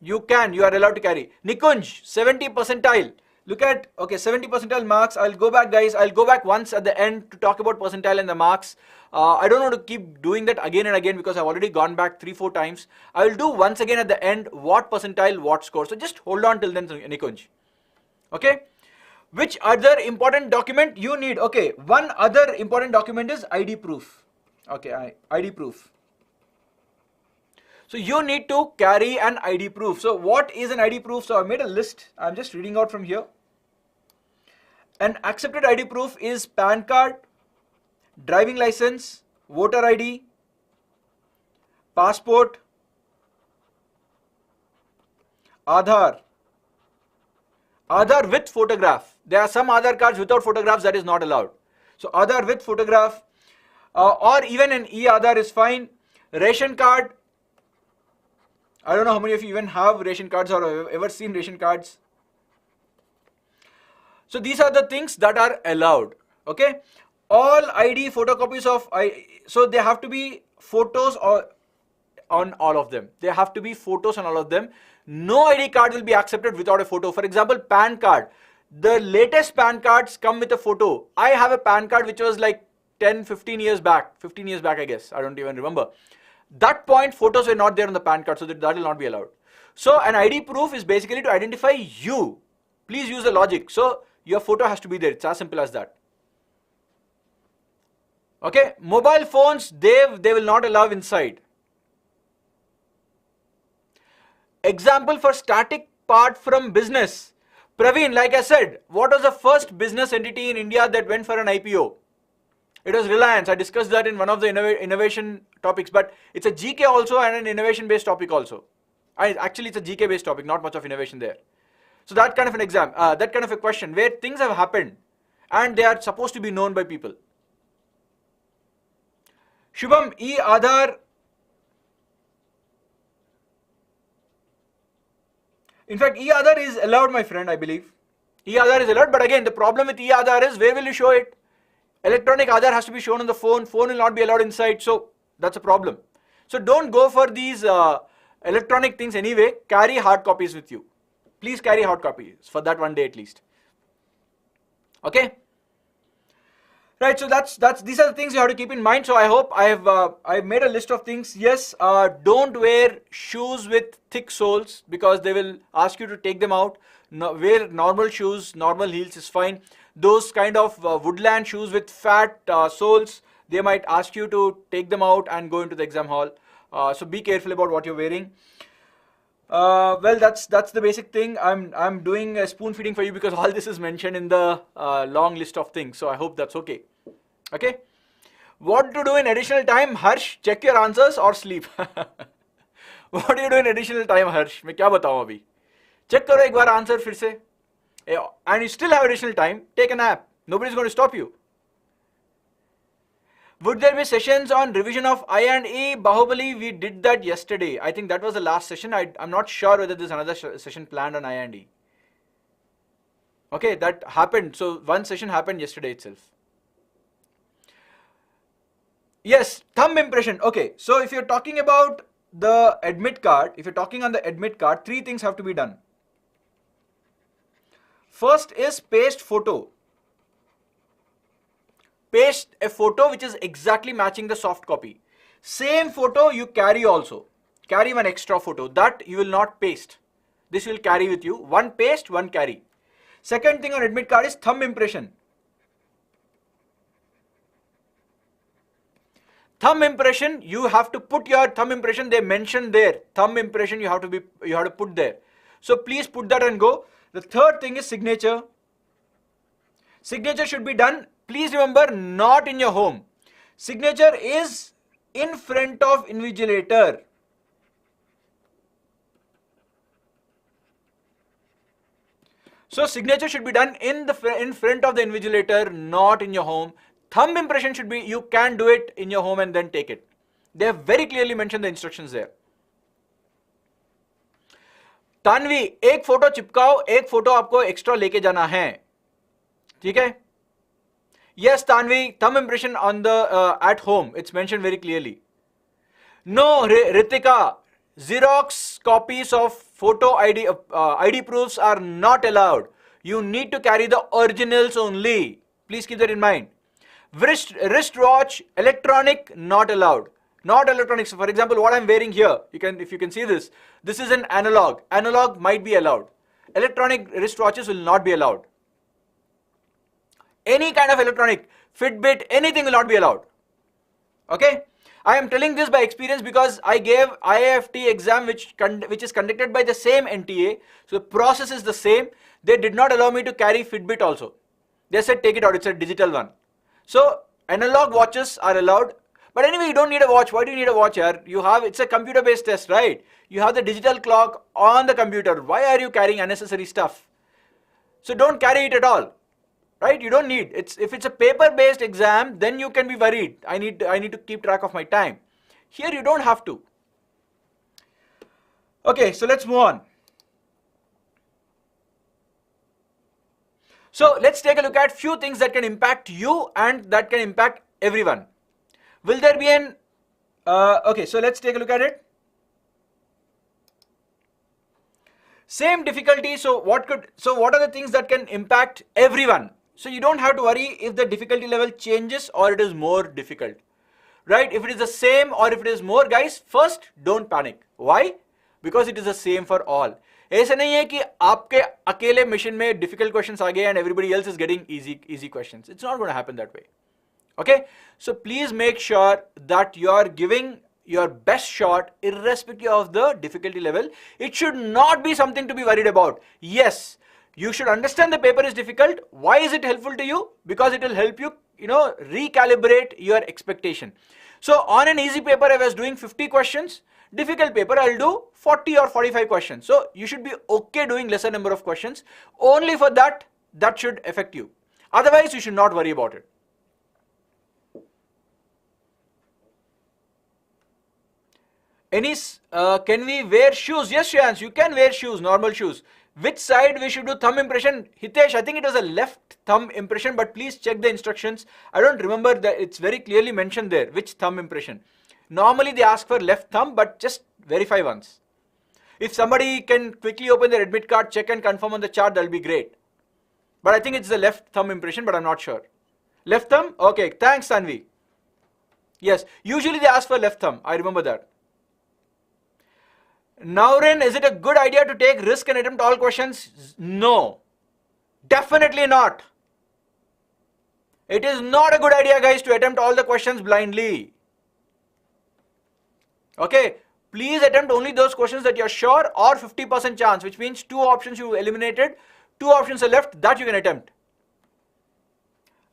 You are allowed to carry. Nikunj, 70 percentile. Look at, okay, 70 percentile marks. I'll go back, guys. I'll go back once at the end to talk about percentile and the marks. I don't want to keep doing that again and again because I've already gone back 3-4 times. I will do once again at the end what percentile, what score. So just hold on till then, Nikunj. Okay. Which other important document you need? Okay, one other important document is ID proof. Okay, ID proof. So you need to carry an ID proof. So what is an ID proof? So I made a list. I'm just reading out from here. An accepted ID proof is PAN card, driving license, voter ID, passport, Aadhaar. Aadhaar with photograph. There are some Aadhaar cards without photographs, that is not allowed. So Aadhaar with photograph, or even an e-Aadhaar is fine. Ration card. I don't know how many of you even have ration cards or have ever seen ration cards. So these are the things that are allowed. Okay. All ID photocopies of so they have to be photos on all of them. There have to be photos on all of them. No ID card will be accepted without a photo. For example, PAN card. The latest PAN cards come with a photo. I have a PAN card which was like 15 years back I guess. I don't even remember. That point photos were not there on the PAN card, so that will not be allowed. So an ID proof is basically to identify you. Please use the logic. So your photo has to be there. It's as simple as that. Okay, mobile phones, they will not allow inside. Example for static part from business. Praveen, like I said, what was the first business entity in India that went for an IPO? It was Reliance. I discussed that in one of the innovation topics, but it's a GK also and an innovation based topic also. Actually, it's a GK based topic, not much of innovation there. So that kind of an exam, that kind of a question where things have happened and they are supposed to be known by people. Shubham, e-Aadhaar. In fact, e-Aadhaar is allowed, my friend, I believe. E-Aadhaar is allowed, but again, the problem with e-Aadhaar is where will you show it? Electronic Aadhaar has to be shown on the phone. Phone will not be allowed inside, so that's a problem. So don't go for these electronic things anyway. Carry hard copies with you. Please carry hard copies for that one day at least. Okay. Right, so these are the things you have to keep in mind. So I hope I've made a list of things. Yes, don't wear shoes with thick soles because they will ask you to take them out. No, wear normal shoes, normal heels is fine. Those kind of woodland shoes with fat soles, they might ask you to take them out and go into the exam hall. So be careful about what you're wearing. Well, that's the basic thing. I'm doing a spoon feeding for you because all this is mentioned in the long list of things. So I hope that's okay. Okay. What to do in additional time? Harsh, check your answers or sleep. What do you do in additional time, Harsh? मैं क्या बताऊँ अभी? Check करो एक बार answer फिर से. And you still have additional time. Take a nap. Nobody's going to stop you. Would there be sessions on revision of I and E? Bahubali, we did that yesterday. I think that was the last session. I'm not sure whether there's another session planned on I and E. Okay, that happened. So one session happened yesterday itself. Yes, thumb impression. Okay, so if you're talking about the admit card, if you're talking on the admit card, 3 things have to be done. First is paste photo. Paste a photo which is exactly matching the soft copy. Same photo you carry also. Carry one extra photo. That you will not paste. This will carry with you. One paste, one carry. Second thing on admit card is thumb impression. Thumb impression, you have to put your thumb impression, they mentioned there. Thumb impression you have to put there. So please put that and go. The third thing is signature. Signature should be done. Please remember, not in your home. Signature is in front of invigilator. So signature should be done in front of the invigilator, not in your home. Thumb impression should be, you can do it in your home and then take it. They have very clearly mentioned the instructions there. Tanvi, एक photo चिपकाओ, एक photo आपको extra लेके जाना है, ठीक है? Yes, Tanvi, thumb impression on the at home. It's mentioned very clearly. No, Ritika, Xerox copies of photo ID proofs are not allowed. You need to carry the originals only. Please keep that in mind. Wristwatch, electronic, not allowed. Not electronic. So for example, what I'm wearing here, if you can see this is an analog. Analog might be allowed. Electronic wristwatches will not be allowed. Any kind of electronic, Fitbit, anything will not be allowed. Okay? I am telling this by experience because I gave IIFT exam which is conducted by the same NTA. So the process is the same. They did not allow me to carry Fitbit also. They said take it out, it's a digital one. So analog watches are allowed. But anyway, you don't need a watch. Why do you need a watch here? It's a computer based test, right? You have the digital clock on the computer. Why are you carrying unnecessary stuff? So don't carry it at all. Right? You don't need. If it's a paper-based exam, then you can be worried. I need to keep track of my time. Here you don't have to. Okay, so let's move on. So let's take a look at few things that can impact you and that can impact everyone. Will there be an okay, so let's take a look at it. Same difficulty, so what are the things that can impact everyone? So you don't have to worry if the difficulty level changes or it is more difficult, right? If it is the same or if it is more, guys, first don't panic. Why? because it is the same for all. ऐसे नहीं है कि आपके अकेले mission में difficult questions आ गए and everybody else is getting easy questions. It's not going to happen that way. Okay, so please make sure that you are giving your best shot irrespective of the difficulty level. It should not be something to be worried about. Yes, you should understand the paper is difficult. Why is it helpful to you? Because it will help you, recalibrate your expectation. So on an easy paper, I was doing 50 questions. Difficult paper, I'll do 40 or 45 questions. So you should be okay doing lesser number of questions. Only for that should affect you. Otherwise, you should not worry about it. Can we wear shoes? Yes, Shreyans, you can wear shoes, normal shoes. Which side we should do thumb impression? Hitesh, I think it was a left thumb impression, but please check the instructions. I don't remember that it's very clearly mentioned there, which thumb impression. Normally they ask for left thumb, but just verify once. If somebody can quickly open their admit card, check and confirm on the chart, that'll be great. But I think it's the left thumb impression, but I'm not sure. Left thumb? Okay, thanks Tanvi. Yes, usually they ask for left thumb, I remember that. Naurin, is it a good idea to take risk and attempt all questions? No, definitely not. It is not a good idea, guys, to attempt all the questions blindly. Okay, please attempt only those questions that you're sure or 50% chance, which means 2 options you eliminated, 2 options are left that you can attempt.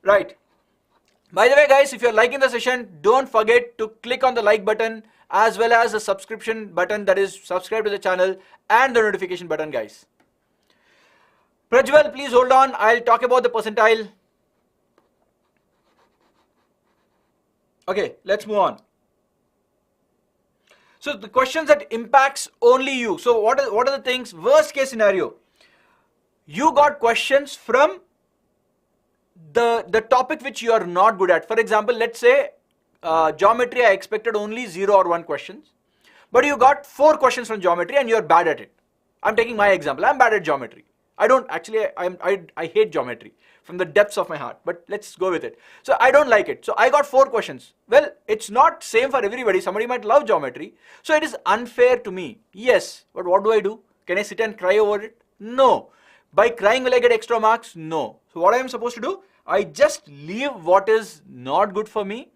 Right. By the way, guys, if you're liking the session, don't forget to click on the like button as well as the subscription button, that is subscribe to the channel, and the notification button, guys. Prajwal, please hold on. I'll talk about the percentile. Okay, let's move on. So the questions that impacts only you. So what are the things? Worst case scenario. You got questions from the topic which you are not good at. For example, let's say geometry, I expected only 0 or 1 questions, but you got 4 questions from geometry and you're bad at it. I'm taking my example. I'm bad at geometry. I hate geometry from the depths of my heart, but let's go with it. So I don't like it. So I got 4 questions. Well, it's not same for everybody. Somebody might love geometry. So it is unfair to me. Yes, but what do? Can I sit and cry over it? No. By crying, will I get extra marks? No. So what I am supposed to do? I just leave what is not good for me.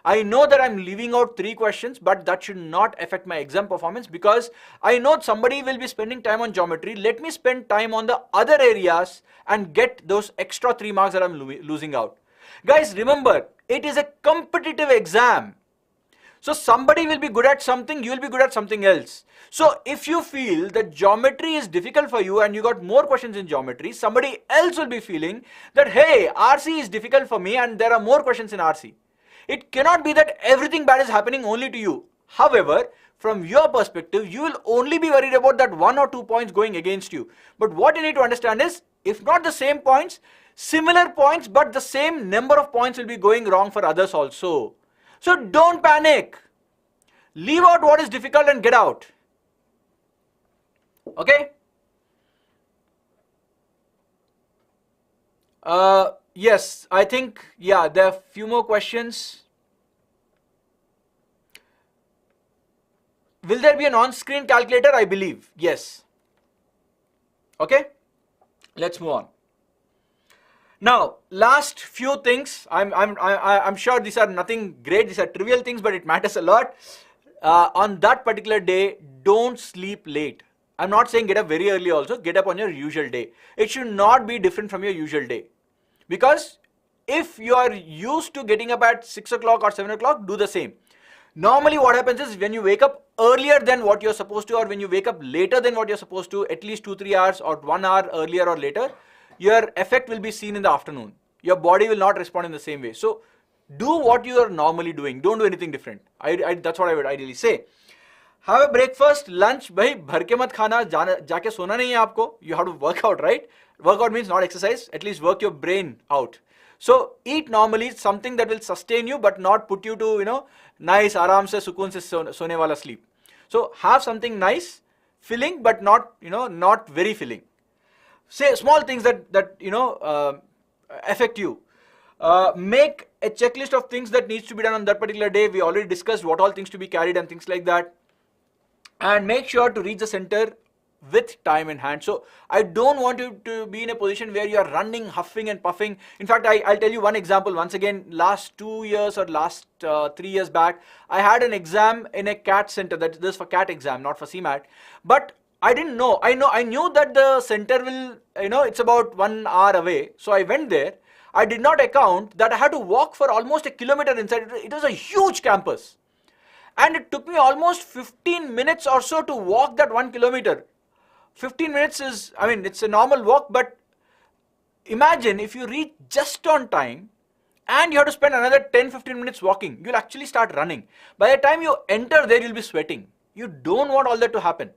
I know that I'm leaving out 3 questions, but that should not affect my exam performance because I know somebody will be spending time on geometry. Let me spend time on the other areas and get those extra 3 marks that I'm losing out. Guys, remember, it is a competitive exam. So somebody will be good at something, you will be good at something else. So if you feel that geometry is difficult for you and you got more questions in geometry, somebody else will be feeling that, hey, RC is difficult for me and there are more questions in RC. It cannot be that everything bad is happening only to you. However, from your perspective, you will only be worried about that 1 or 2 points going against you. But what you need to understand is, if not the same points, similar points, but the same number of points will be going wrong for others also. So don't panic. Leave out what is difficult and get out. Okay? Yes, I think, yeah, there are a few more questions. Will there be an on-screen calculator? I believe, yes. Okay, let's move on. Now, last few things. I'm sure these are nothing great. These are trivial things, but it matters a lot. On that particular day, don't sleep late. I'm not saying get up very early also. Get up on your usual day. It should not be different from your usual day. Because if you are used to getting up at 6 o'clock or 7 o'clock, do the same. Normally what happens is when you wake up earlier than what you're supposed to, or when you wake up later than what you're supposed to, at least 2-3 hours or 1 hour earlier or later, your effect will be seen in the afternoon. Your body will not respond in the same way. So do what you are normally doing. Don't do anything different. That's what I would ideally say. Have a breakfast, lunch, bhai, bhar ke mat khana, jaake sona nahi hai aapko. You have to work out, right? Workout means not exercise, at least work your brain out. So eat normally, something that will sustain you but not put you to, nice, aaram se, sukoon se sone wala sleep. So have something nice, filling but not, not very filling. Say small things that affect you. Make a checklist of things that needs to be done on that particular day. We already discussed what all things to be carried and things like that. and make sure to reach the center with time in hand. So I don't want you to be in a position where you are running, huffing and puffing. In fact, I'll tell you one example. Once again, last 2 years or last 3 years back, I had an exam in a CAT center. That this for CAT exam, not for CMAT. But I didn't know. I knew that the center will, it's about 1 hour away. So I went there. I did not account that I had to walk for almost a kilometer inside. It was a huge campus. And it took me almost 15 minutes or so to walk that 1 kilometer. 15 minutes is, it's a normal walk, but imagine if you reach just on time and you have to spend another 10-15 minutes walking, you'll actually start running. By the time you enter there, you'll be sweating. You don't want all that to happen.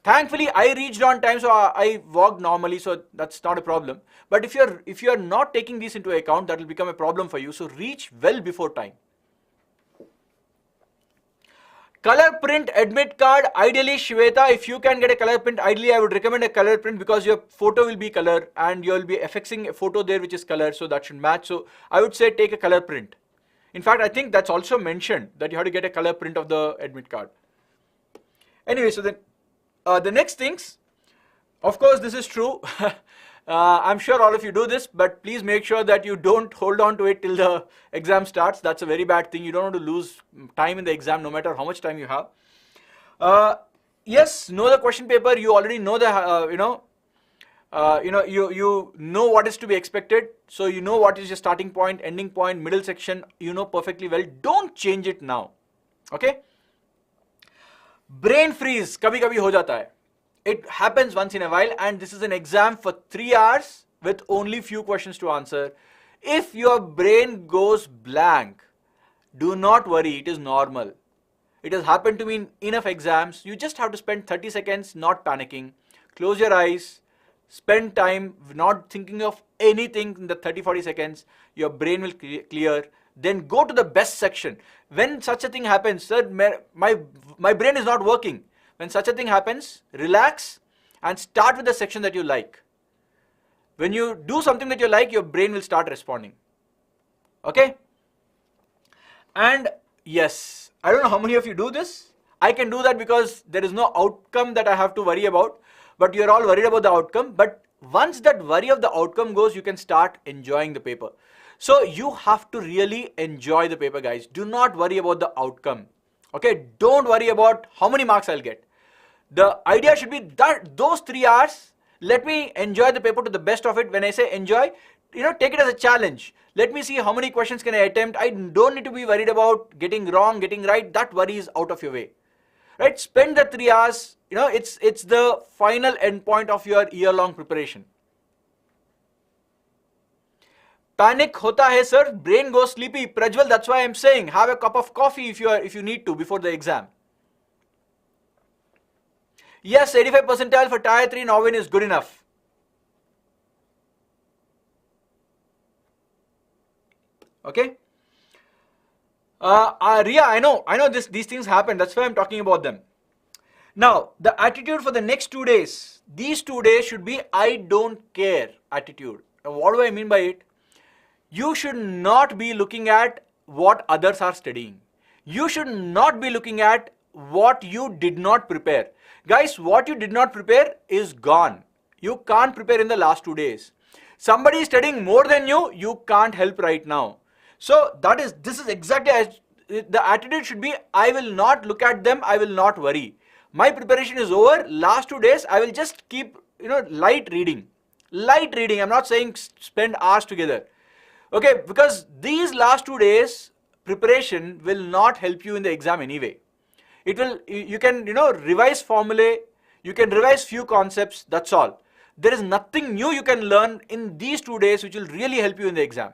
Thankfully, I reached on time, so I walked normally, so that's not a problem. But if you're not taking these into account, that will become a problem for you. So reach well before time. Color print admit card, ideally Shweta, if you can get a color print, ideally I would recommend a color print because your photo will be color and you'll be affixing a photo there which is color, so that should match. So I would say take a color print. In fact, I think that's also mentioned that you have to get a color print of the admit card. Anyway, so then the next things, of course this is true. I'm sure all of you do this, but please make sure that you don't hold on to it till the exam starts. That's a very bad thing. You don't want to lose time in the exam no matter how much time you have. Yes, know the question paper. You already know the, you know what is to be expected. So you know what is your starting point, ending point, middle section. You know perfectly well. Don't change it now. Okay? Brain freeze, kabhi kabhi ho jata hai. It happens once in a while, and this is an exam for 3 hours with only few questions to answer. If your brain goes blank, do not worry, it is normal. It has happened to me in enough exams. You just have to spend 30 seconds not panicking. Close your eyes, spend time not thinking of anything in the 30-40 seconds. Your brain will clear. Then go to the best section. When such a thing happens, sir, my brain is not working. When such a thing happens, relax and start with the section that you like. When you do something that you like, your brain will start responding. Okay? And yes, I don't know how many of you do this. I can do that because there is no outcome that I have to worry about, but you're all worried about the outcome. But once that worry of the outcome goes, you can start enjoying the paper. So you have to really enjoy the paper, guys. Do not worry about the outcome. Okay? Don't worry about how many marks I'll get. The idea should be that those 3 hours, let me enjoy the paper to the best of it. When I say enjoy, take it as a challenge. Let me see how many questions can I attempt. I don't need to be worried about getting wrong, getting right. That worry is out of your way. Right? Spend the 3 hours. It's the final end point of your year-long preparation. Panic hota hai, sir. Brain goes sleepy. Prajwal, that's why I'm saying have a cup of coffee if you need to before the exam. Yes, 85 percentile for Tier 3 Norwin is good enough. Okay? Ria, I know these things happen. That's why I'm talking about them. Now, the attitude for the next 2 days. These 2 days should be I don't care attitude. Now, what do I mean by it? You should not be looking at what others are studying. You should not be looking at what you did not prepare. Guys, what you did not prepare is gone. You can't prepare in the last 2 days. Somebody is studying more than you, you can't help right now. So this is exactly as the attitude should be. I will not look at them, I will not worry. My preparation is over. Last 2 days, I will just keep, light reading. Light reading, I'm not saying spend hours together. Okay, because these last 2 days, preparation will not help you in the exam anyway. It will, you can, revise formulae, you can revise few concepts, that's all. There is nothing new you can learn in these 2 days which will really help you in the exam.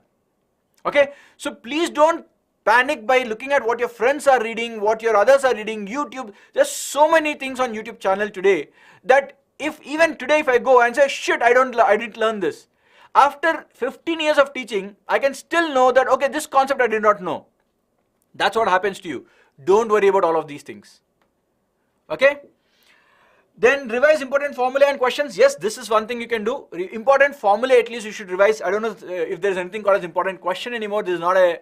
Okay, so please don't panic by looking at what your friends are reading, what your others are reading, YouTube. There's so many things on YouTube channel today that even today if I go and say, shit, I didn't learn this. After 15 years of teaching, I can still know that, okay, this concept I did not know. That's what happens to you. Don't worry about all of these things. Okay? Then revise important formula and questions. Yes, this is one thing you can do. Important formula at least you should revise. I don't know if there's anything called as important question anymore. This is not a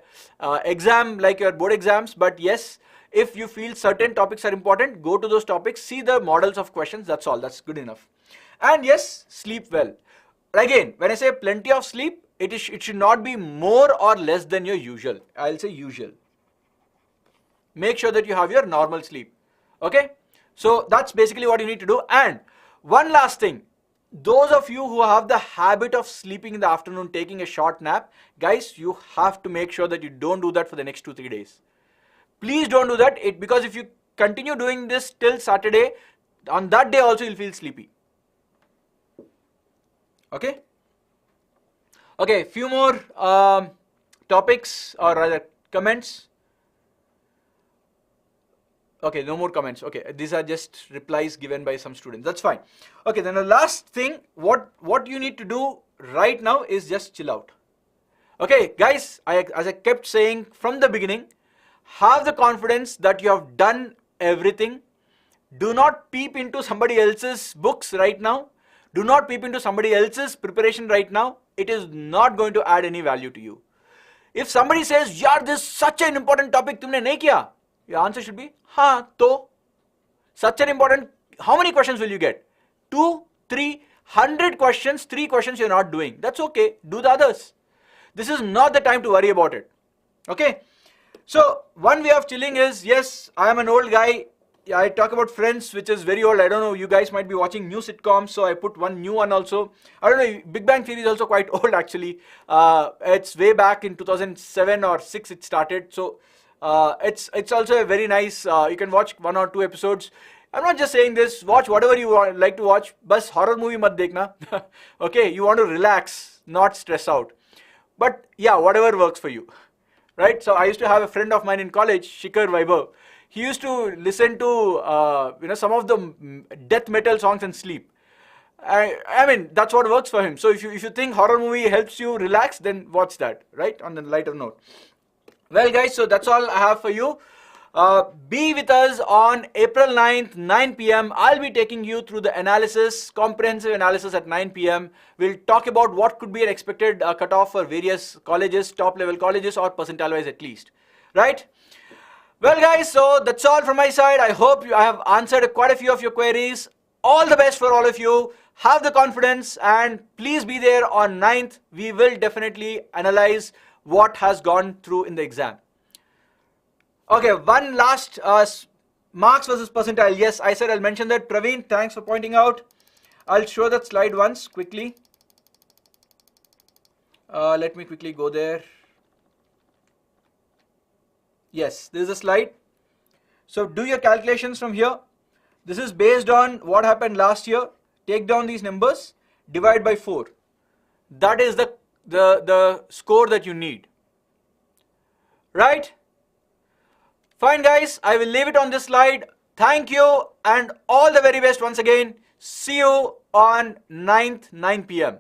exam like your board exams. But yes, If you feel certain topics are important, go to those topics, see the models of questions, that's all, that's good enough. And yes, sleep well. Again, when I say plenty of sleep, it should not be more or less than your usual. I'll say usual. Make sure that you have your normal sleep. Okay? So that's basically what you need to do. And one last thing, those of you who have the habit of sleeping in the afternoon, taking a short nap, guys, you have to make sure that you don't do that for the next 2-3 days. Please don't do that, because if you continue doing this till Saturday, on that day also you'll feel sleepy. Okay? Okay, few more topics, or rather comments. Okay, no more comments. Okay, these are just replies given by some students. That's fine. Okay, then the last thing, what you need to do right now is just chill out. Okay, guys, as I kept saying from the beginning, have the confidence that you have done everything. Do not peep into somebody else's books right now. Do not peep into somebody else's preparation right now. It is not going to add any value to you. If somebody says, yaar, this is such an important topic, tumne nahi kiya, your answer should be, हाँ तो such an important, how many questions will you get? 2, 3, 100 questions, 3 questions you're not doing. That's okay, do the others. This is not the time to worry about it. Okay, so one way of chilling is, yes, I am an old guy, I talk about Friends, which is very old. I don't know, you guys might be watching new sitcoms, so I put one new one also. I don't know, Big Bang Theory is also quite old actually. It's way back in 2007 or 6 it started, so it's also a very nice, you can watch 1 or 2 episodes. I'm not just saying this, watch whatever you like to watch, bas horror movie mat dekhna. Okay, you want to relax, not stress out. But yeah, whatever works for you, right? So I used to have a friend of mine in college, Shikhar Vaibhav. He used to listen to some of the death metal songs and sleep. I mean, that's what works for him. So if you think horror movie helps you relax, then watch that, right? On the lighter note. Well guys, so that's all I have for you. Be with us on April 9th, 9 p.m. I'll be taking you through the analysis, comprehensive analysis at 9 p.m. We'll talk about what could be an expected cutoff for various colleges, top level colleges or percentile wise at least, right? Well guys, so that's all from my side. I hope I have answered quite a few of your queries. All the best for all of you. Have the confidence and please be there on 9th. We will definitely analyze what has gone through in the exam. Okay, one last marks versus percentile. Yes, I said I'll mention that. Praveen, thanks for pointing out. I'll show that slide once quickly. Let me quickly go there. Yes, this is a slide. So do your calculations from here. This is based on what happened last year. Take down these numbers, divide by 4. That is the score that you need. Right? Fine guys, I will leave it on this slide. Thank you and all the very best once again. See you on 9th, 9 p.m.